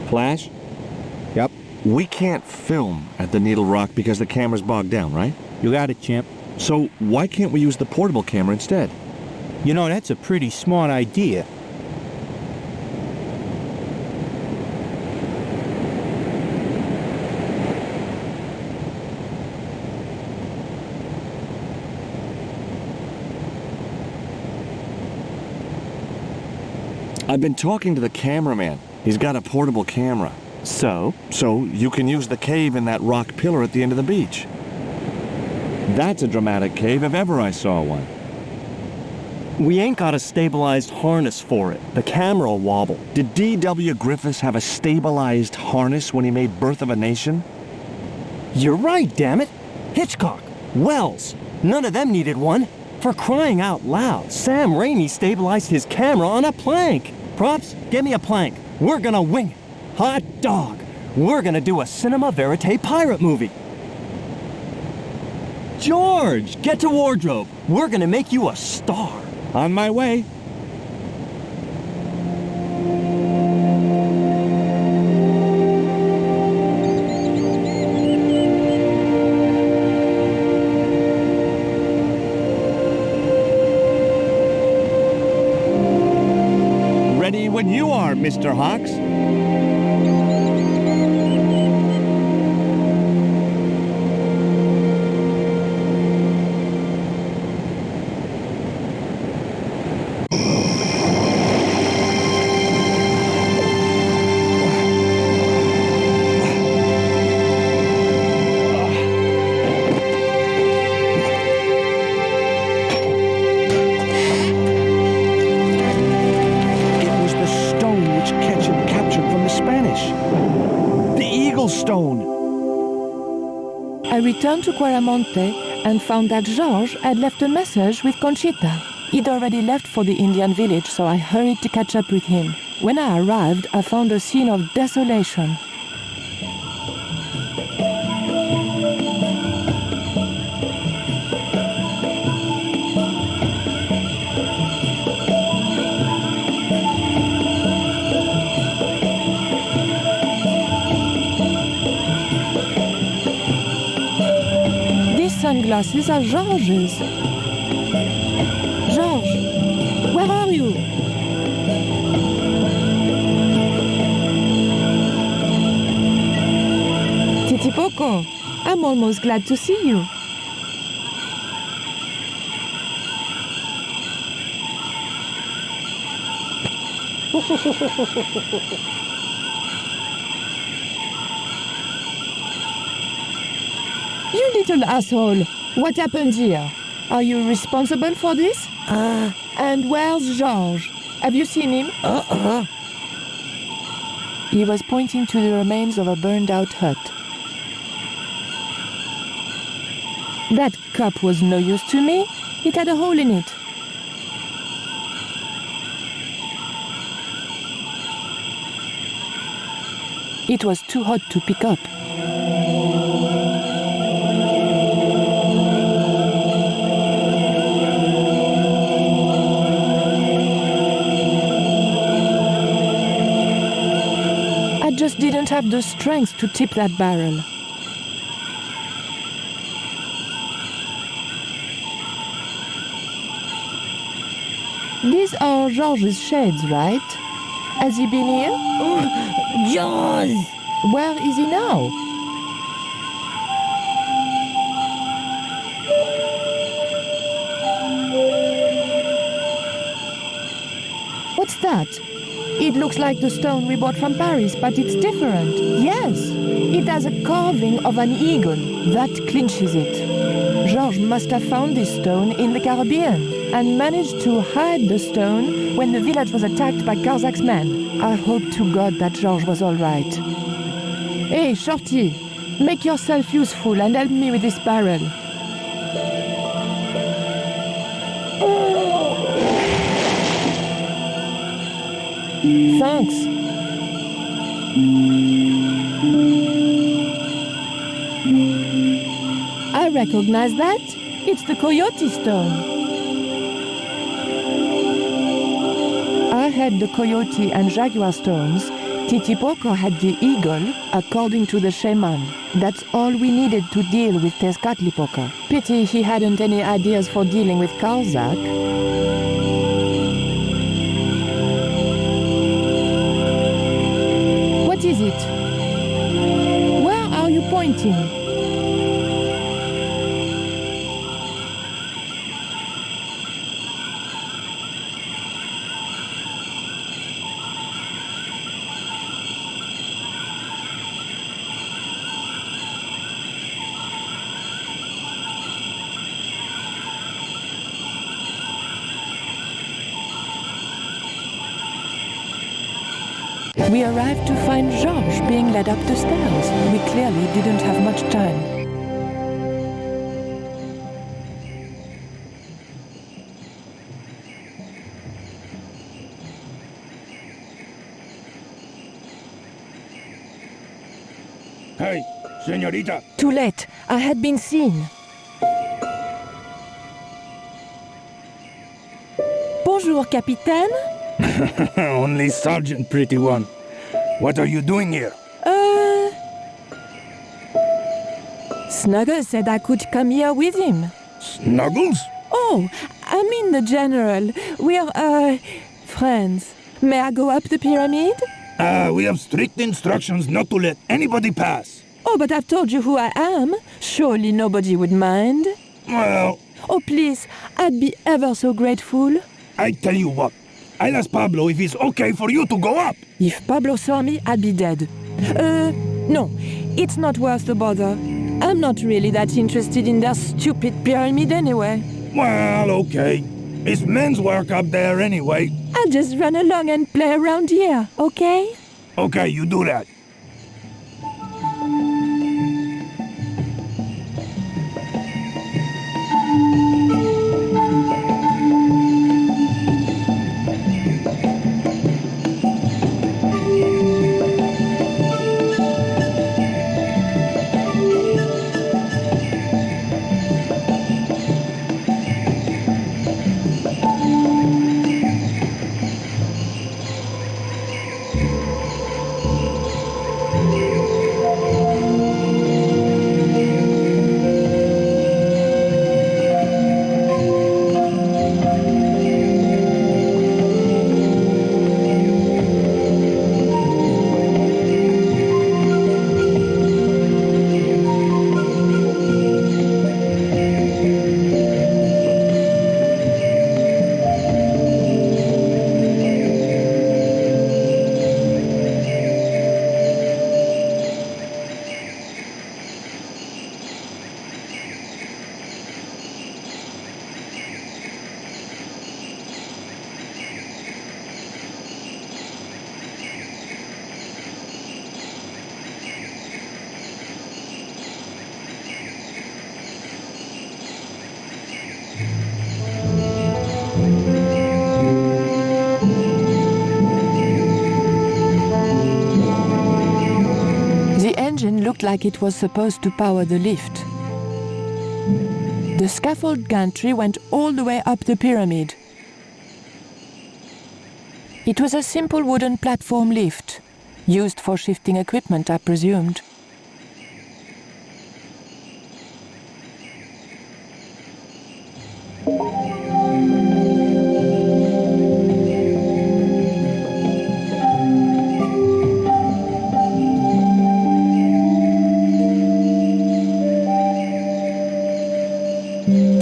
Flash? Yep. We can't film at the Needle Rock because the camera's bogged down, right? You got it, champ. So why can't we use the portable camera instead? You know, that's a pretty smart idea. I've been talking to the cameraman. He's got a portable camera. So? So you can use the cave in that rock pillar at the end of the beach. That's a dramatic cave if ever I saw one. We ain't got a stabilized harness for it. The camera'll wobble. Did D.W. Griffiths have a stabilized harness when he made Birth of a Nation? You're right, damn it. Hitchcock, Wells, none of them needed one. For crying out loud, Sam Raimi stabilized his camera on a plank. Props, get me a plank. We're gonna wing it. Hot dog. We're gonna do a cinema verite pirate movie. George, get to wardrobe. We're gonna make you a star. On my way. Ready when you are, Mr. Hawks. I returned to Quaramonte and found that Georges had left a message with Conchita. He'd already left for the Indian village, so I hurried to catch up with him. When I arrived, I found a scene of desolation. Sunglasses are George's. George, where are you? Titipoco, I'm almost glad to see you. You little asshole! What happened here? Are you responsible for this? And where's Georges? Have you seen him? He was pointing to the remains of a burned-out hut. That cup was no use to me. It had a hole in it. It was too hot to pick up. I just didn't have the strength to tip that barrel. These are Georges' shades, right? Has he been here? Jaws! Where is he now? that? It looks like the stone we bought from Paris, but it's different. Yes, it has a carving of an eagle. That clinches it. Georges must have found this stone in the Caribbean and managed to hide the stone when the village was attacked by Carzak's men. I hope to God that Georges was all right. Hey, Shorty, make yourself useful and help me with this barrel. Thanks. I recognize that. It's the coyote stone. I had the coyote and jaguar stones. Titipoco had the eagle, according to the shaman. That's all we needed to deal with Tezcatlipoca. Pity he hadn't any ideas for dealing with Carzak. What is it? Where are you pointing? We arrived to find Georges being led up the stairs. We clearly didn't have much time. Hey, señorita. Too late. I had been seen. Bonjour, Capitaine. Only Sergeant, pretty one. What are you doing here? Snuggles said I could come here with him. Snuggles? Oh, I mean the General. We're, friends. May I go up the pyramid? We have strict instructions not to let anybody pass. Oh, but I've told you who I am. Surely nobody would mind. Well... Oh, please, I'd be ever so grateful. I tell you what. I'll ask Pablo if it's okay for you to go up. If Pablo saw me, I'd be dead. No, it's not worth the bother. I'm not really that interested in their stupid pyramid anyway. Well, okay. It's men's work up there anyway. I'll just run along and play around here, okay? Okay, you do that. Looked like it was supposed to power the lift. The scaffold gantry went all the way up the pyramid. It was a simple wooden platform lift, used for shifting equipment, I presumed.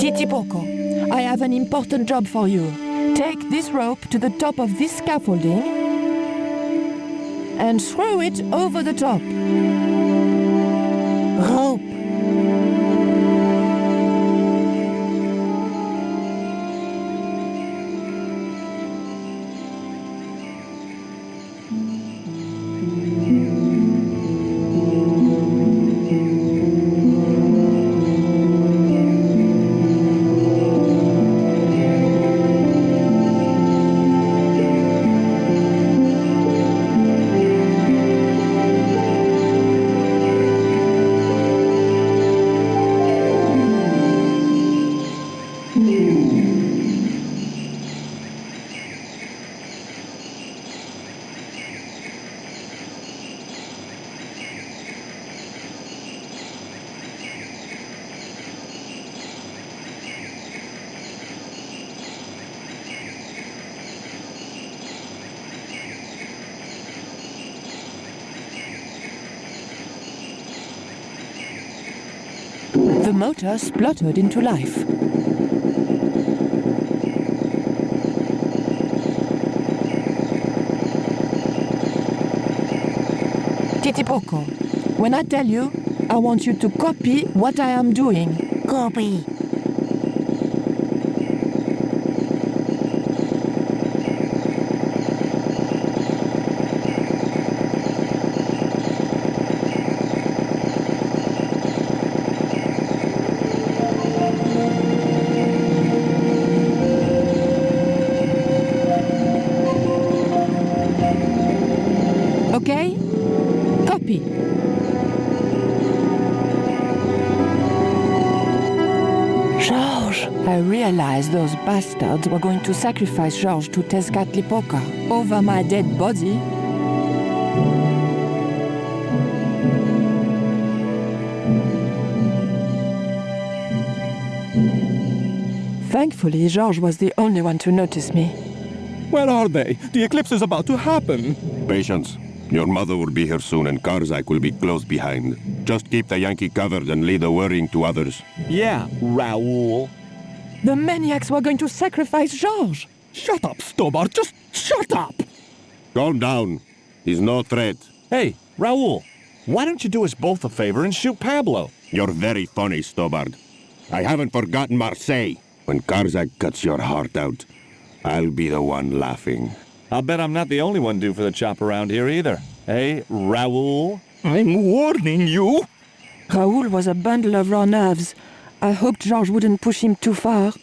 Titipoco, I have an important job for you. Take this rope to the top of this scaffolding and throw it over the top. Rope. The motor spluttered into life. Titipoco, when I tell you, I want you to copy what I am doing. Copy. Okay? Copy. Georges! I realized those bastards were going to sacrifice Georges to Tezcatlipoca over my dead body. Thankfully, Georges was the only one to notice me. Where are they? The eclipse is about to happen. Patience. Your mother will be here soon and Karzak will be close behind. Just keep the Yankee covered and leave the worrying to others. Yeah, Raoul. The maniacs were going to sacrifice Georges! Shut up, Stobart! Just shut up! Calm down. He's no threat. Hey, Raoul, why don't you do us both a favor and shoot Pablo? You're very funny, Stobart. I haven't forgotten Marseille. When Karzak cuts your heart out, I'll be the one laughing. I'll bet I'm not the only one due for the chop around here either. Hey, Raoul? I'm warning you! Raoul was a bundle of raw nerves. I hoped Georges wouldn't push him too far.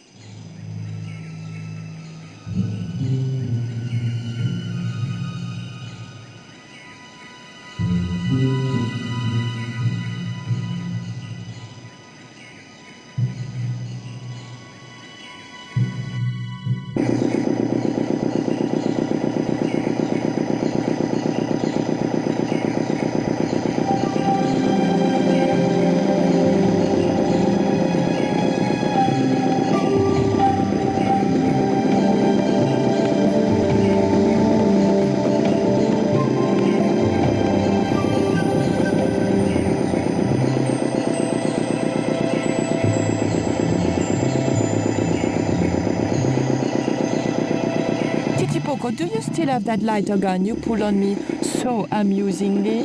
Titipoco, do you still have that lighter gun you pulled on me so amusingly?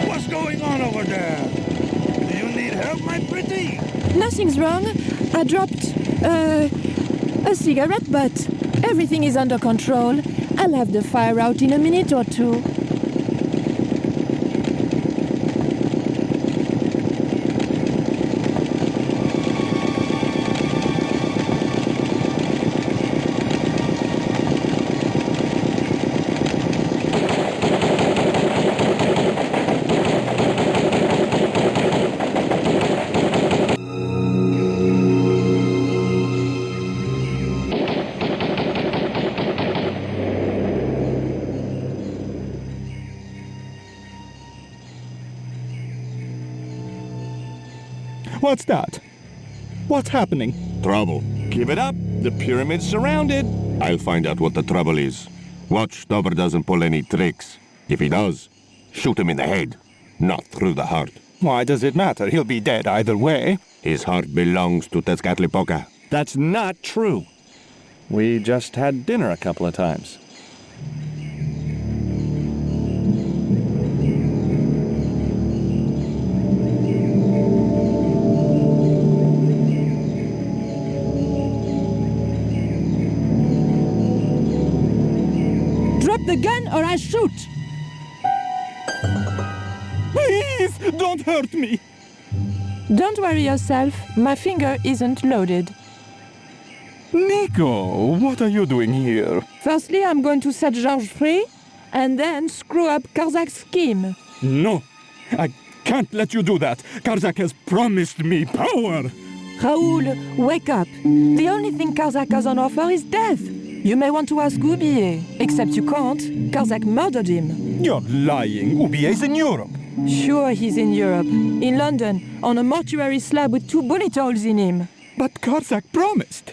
What's going on over there? Do you need help, my pretty? Nothing's wrong. I dropped, a cigarette, but everything is under control. I'll have the fire out in a minute or two. What's that? What's happening? Trouble. Give it up. The pyramid's surrounded. I'll find out what the trouble is. Watch Stobart doesn't pull any tricks. If he does, shoot him in the head, not through the heart. Why does it matter? He'll be dead either way. His heart belongs to Tezcatlipoca. That's not true. We just had dinner a couple of times. Drop the gun or I shoot! Please, don't hurt me! Don't worry yourself, my finger isn't loaded. Nico, what are you doing here? Firstly, I'm going to set Georges free, and then screw up Karzak's scheme. No, I can't let you do that. Karzak has promised me power. Raoul, wake up. The only thing Karzak has on offer is death. You may want to ask Oublier, except you can't. Karzak murdered him. You're lying. Oubier's in Europe. Sure, he's in Europe. In London, on a mortuary slab with 2 bullet holes in him. But Karzak promised.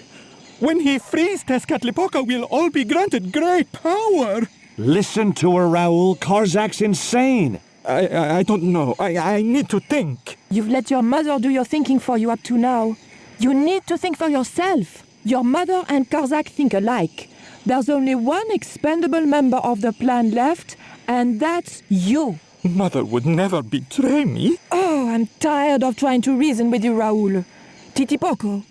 When he frees Tezcatlipoca, we'll all be granted great power. Listen to her, Raoul. Karzak's insane. I don't know. I need to think. You've let your mother do your thinking for you up to now. You need to think for yourself. Your mother and Karzak think alike. There's only one expendable member of the plan left, and that's you. Mother would never betray me. Oh, I'm tired of trying to reason with you, Raoul. Titipoco.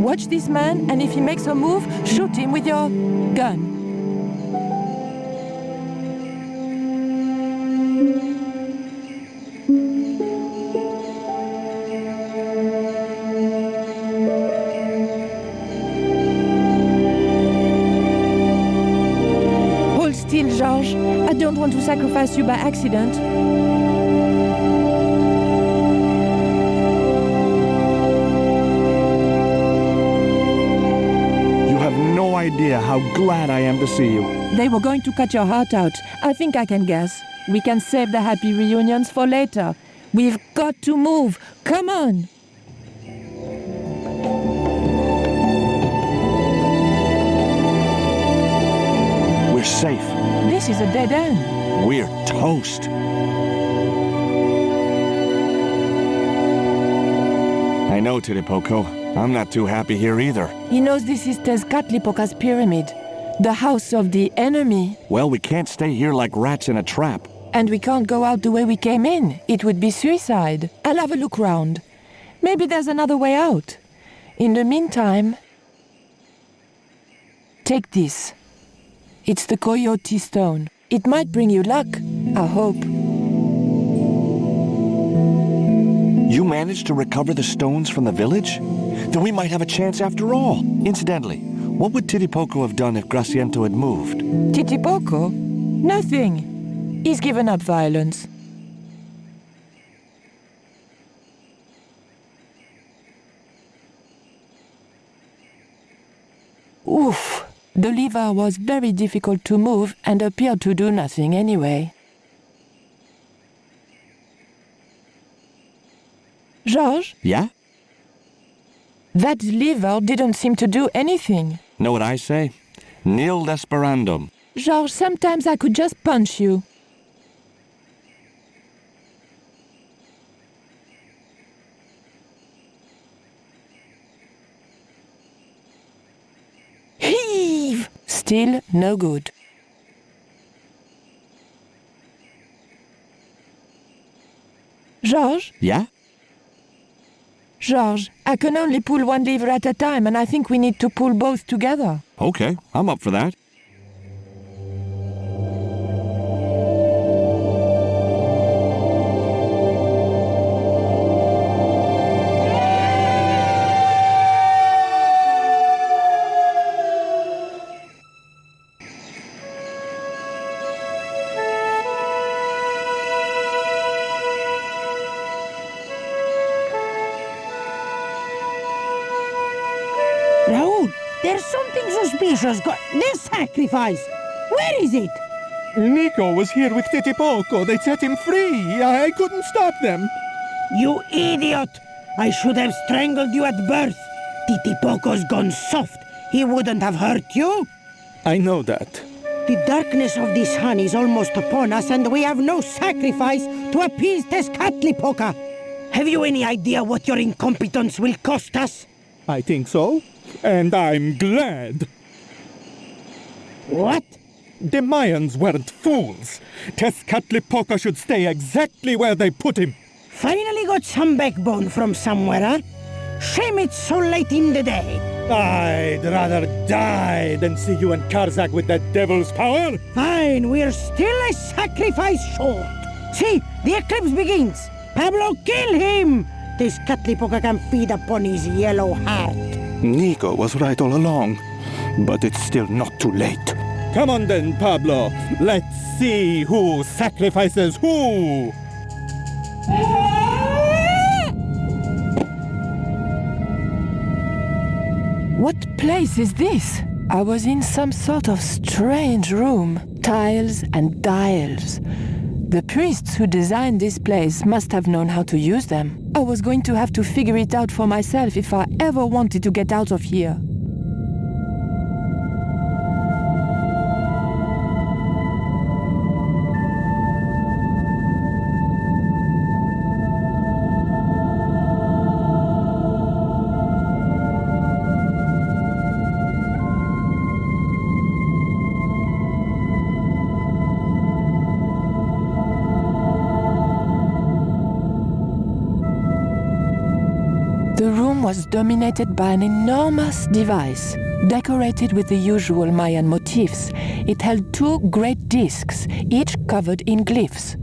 Watch this man, and if he makes a move, shoot him with your gun. Hold still, Georges. I don't want to sacrifice you by accident. No idea how glad I am to see you. They were going to cut your heart out. I think I can guess. We can save the happy reunions for later. We've got to move. Come on. We're safe. This is a dead end. We're toast. I know, Titipoco. I'm not too happy here either. He knows this is Tezcatlipoca's pyramid, the house of the enemy. Well, we can't stay here like rats in a trap. And we can't go out the way we came in. It would be suicide. I'll have a look round. Maybe there's another way out. In the meantime, take this. It's the Coyote Stone. It might bring you luck, I hope. You managed to recover the stones from the village? Then we might have a chance after all. Incidentally, what would Titipoco have done if Graciento had moved? Titipoco? Nothing. He's given up violence. Oof. The lever was very difficult to move and appeared to do nothing anyway. Georges? Yeah? That lever didn't seem to do anything. Know what I say? Nil desperandum. Georges, sometimes I could just punch you. Heave! Still no good. Georges? Yeah? Georges, I can only pull one lever at a time, and I think we need to pull both together. Okay, I'm up for that. Raoul, there's something suspicious. This sacrifice. Where is it? Nico was here with Titipoco. They set him free. I couldn't stop them. You idiot! I should have strangled you at birth. Titipoco's gone soft. He wouldn't have hurt you. I know that. The darkness of this hun is almost upon us, and we have no sacrifice to appease Tezcatlipoca. Have you any idea what your incompetence will cost us? I think so, and I'm glad. What? The Mayans weren't fools. Tezcatlipoca should stay exactly where they put him. Finally got some backbone from somewhere, huh? Shame it's so late in the day. I'd rather die than see you and Karzak with that devil's power. Fine, we're still a sacrifice short. See, the eclipse begins. Pablo, kill him! Tezcatlipoca can feed upon his yellow heart. Nico was right all along, but it's still not too late. Come on then, Pablo. Let's see who sacrifices who. What place is this? I was in some sort of strange room. Tiles and dials. The priests who designed this place must have known how to use them. I was going to have to figure it out for myself if I ever wanted to get out of here. The room was dominated by an enormous device, decorated with the usual Mayan motifs. It held two great discs, each covered in glyphs.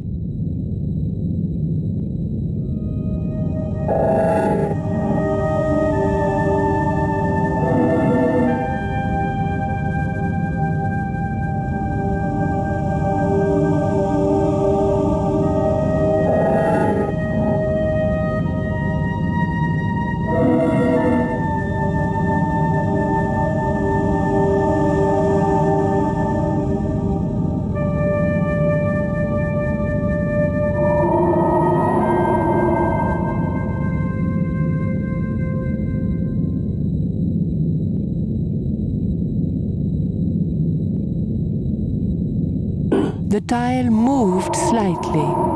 The tile moved slightly.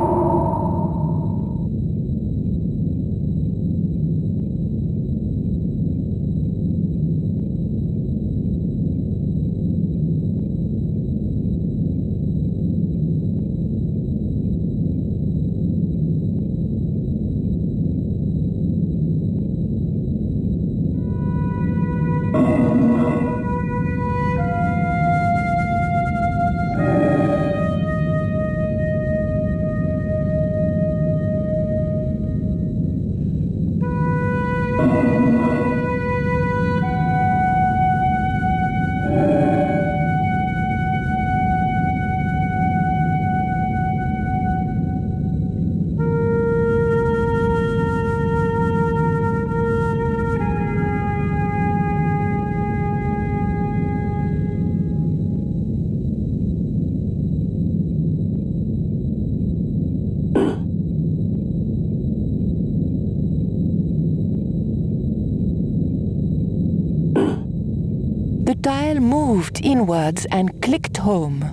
The tile moved inwards and clicked home.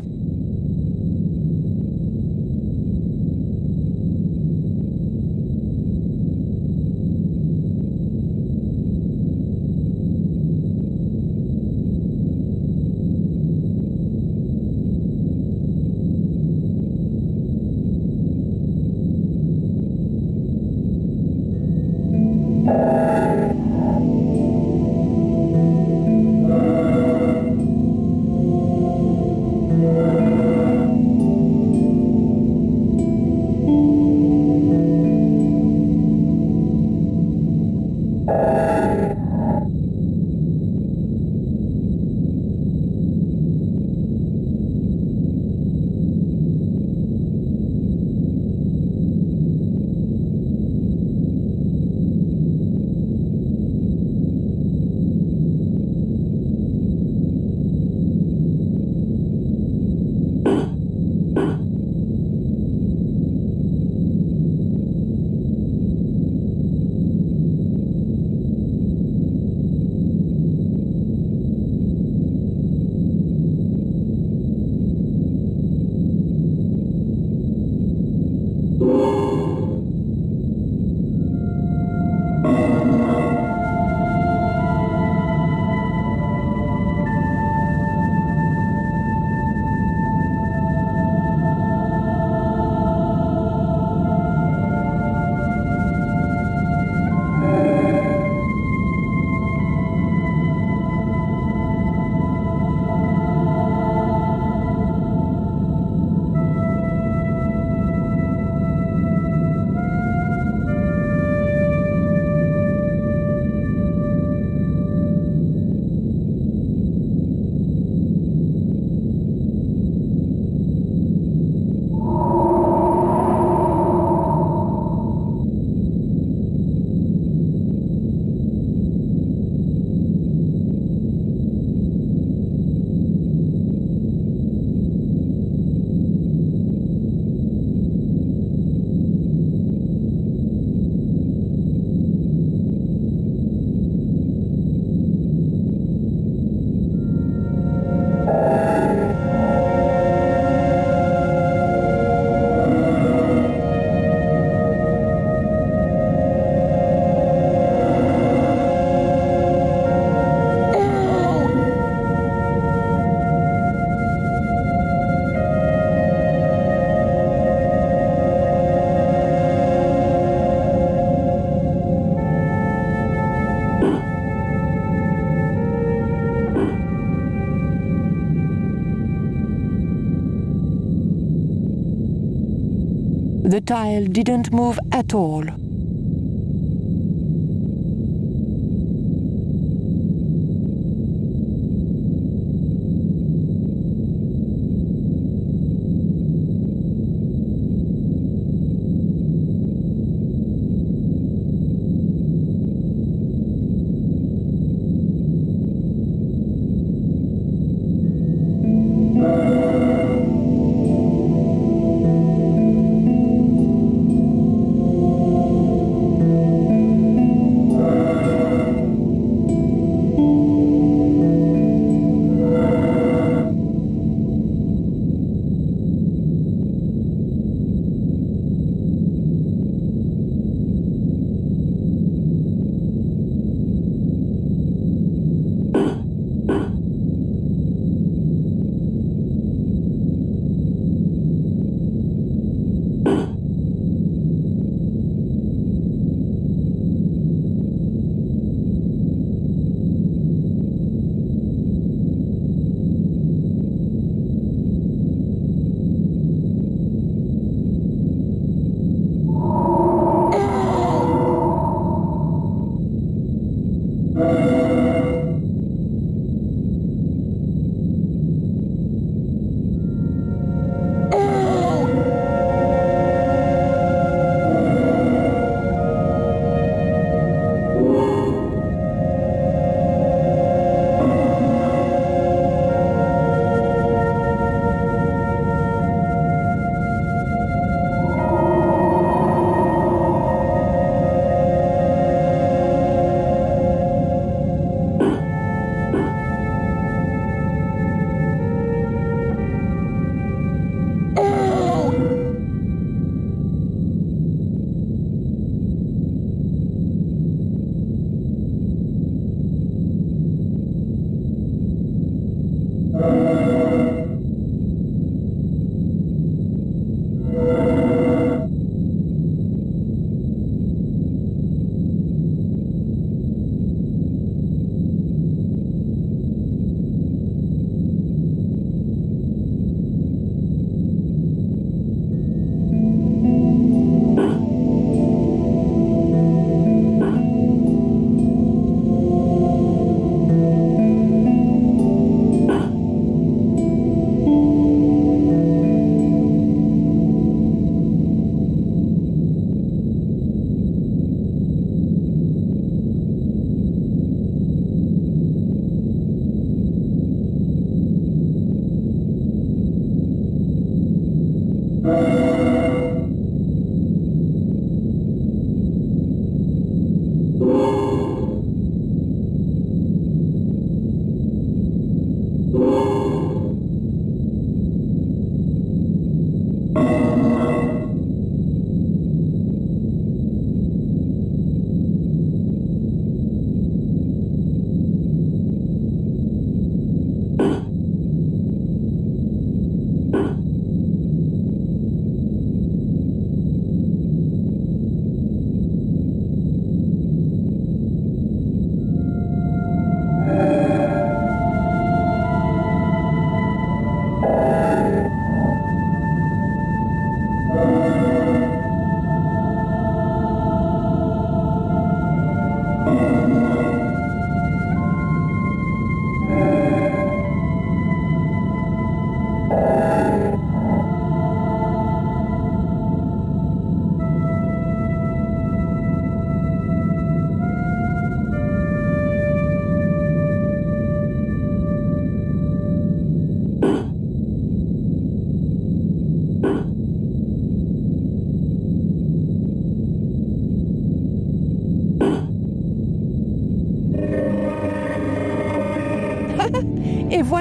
The tile didn't move at all.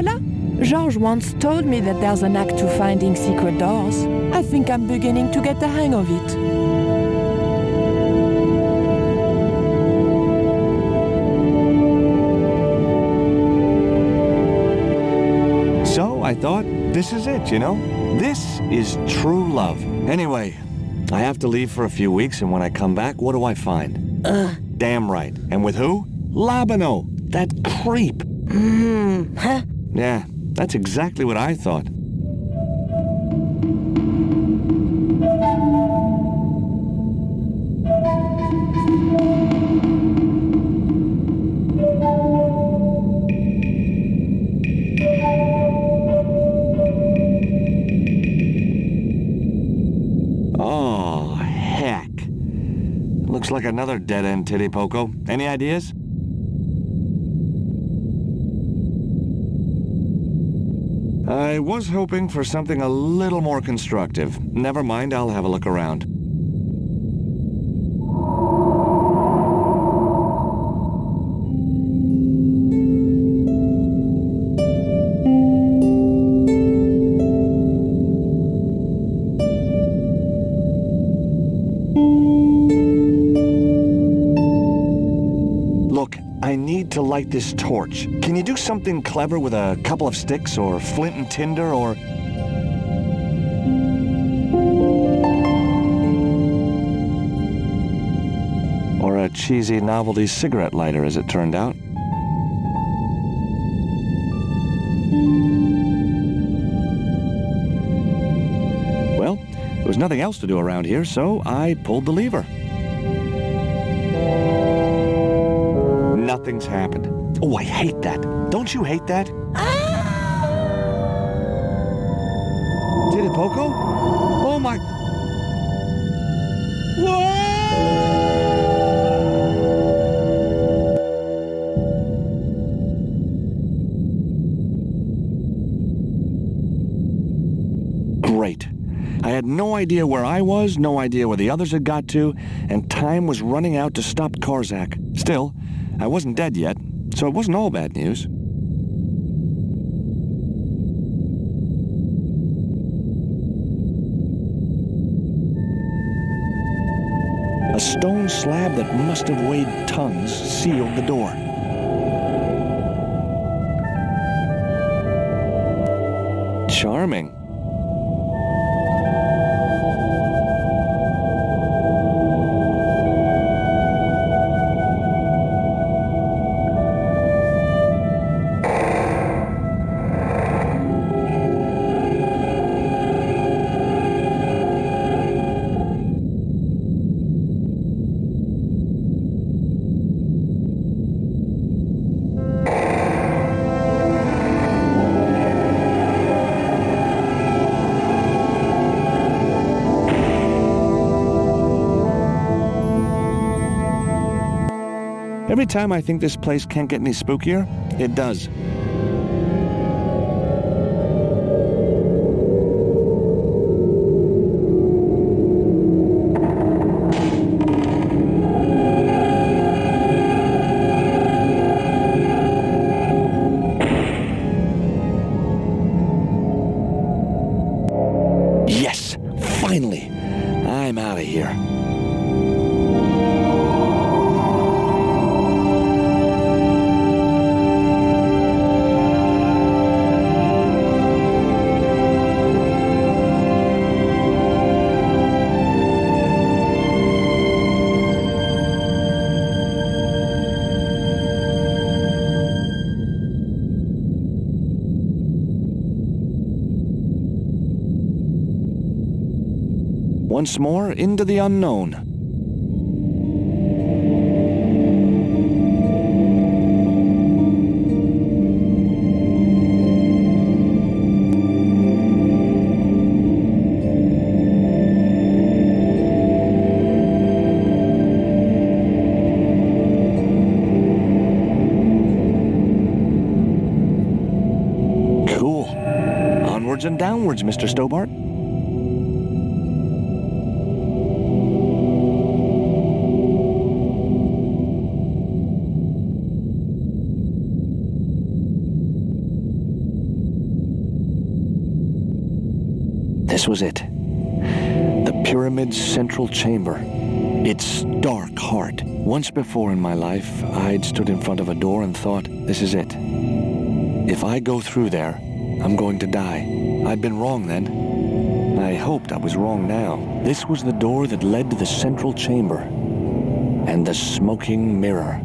voila! George once told me that there's an knack to finding secret doors. I think I'm beginning to get the hang of it. So I thought, this is it, you know? This is true love. Anyway, I have to leave for a few weeks, and when I come back, what do I find? Damn right. And with who? Labano, that creep. Huh? Yeah, that's exactly what I thought. Oh, heck. Looks like another dead-end titty poco. Any ideas? I was hoping for something a little more constructive. Never mind, I'll have a look around. Look, I need to light this torch. Can you do something clever with a couple of sticks or flint and tinder or... or a cheesy novelty cigarette lighter, as it turned out. Well, there was nothing else to do around here, so I pulled the lever. Nothing's happened. Oh, I hate that. Don't you hate that? Did it, Poco? Oh, my... Great. I had no idea where I was, no idea where the others had got to, and time was running out to stop Karzak. Still, I wasn't dead yet, so it wasn't all bad news. A stone slab that must have weighed tons sealed the door. Charming. Every time I think this place can't get any spookier, it does. Yes! Finally! I'm out of here. Once more into the unknown. Cool. Onwards and downwards, Mr. Stobart. This was it. The pyramid's central chamber. Its dark heart. Once before in my life, I'd stood in front of a door and thought, this is it. If I go through there, I'm going to die. I'd been wrong then. I hoped I was wrong now. This was the door that led to the central chamber and the smoking mirror.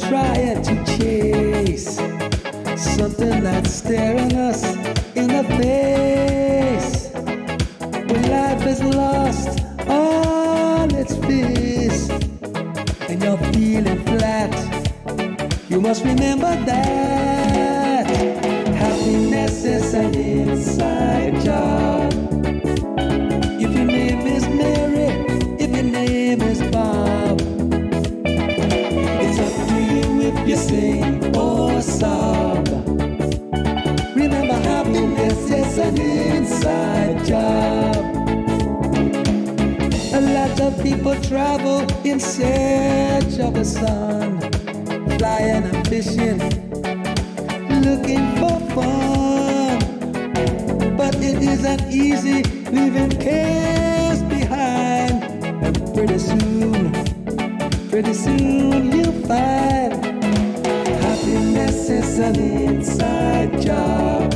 trying to chase something that's staring us in the face. When life has lost all its peace and you're feeling flat, you must remember that happiness is an inside job. If your name is Mary, if your name is Bob, it's up to you if you sing or sob. Remember, happiness is an inside job. A lot of people travel in search of the sun, flying and fishing, looking for fun. But it isn't easy leaving cares behind. And pretty soon you'll find happiness is an inside job.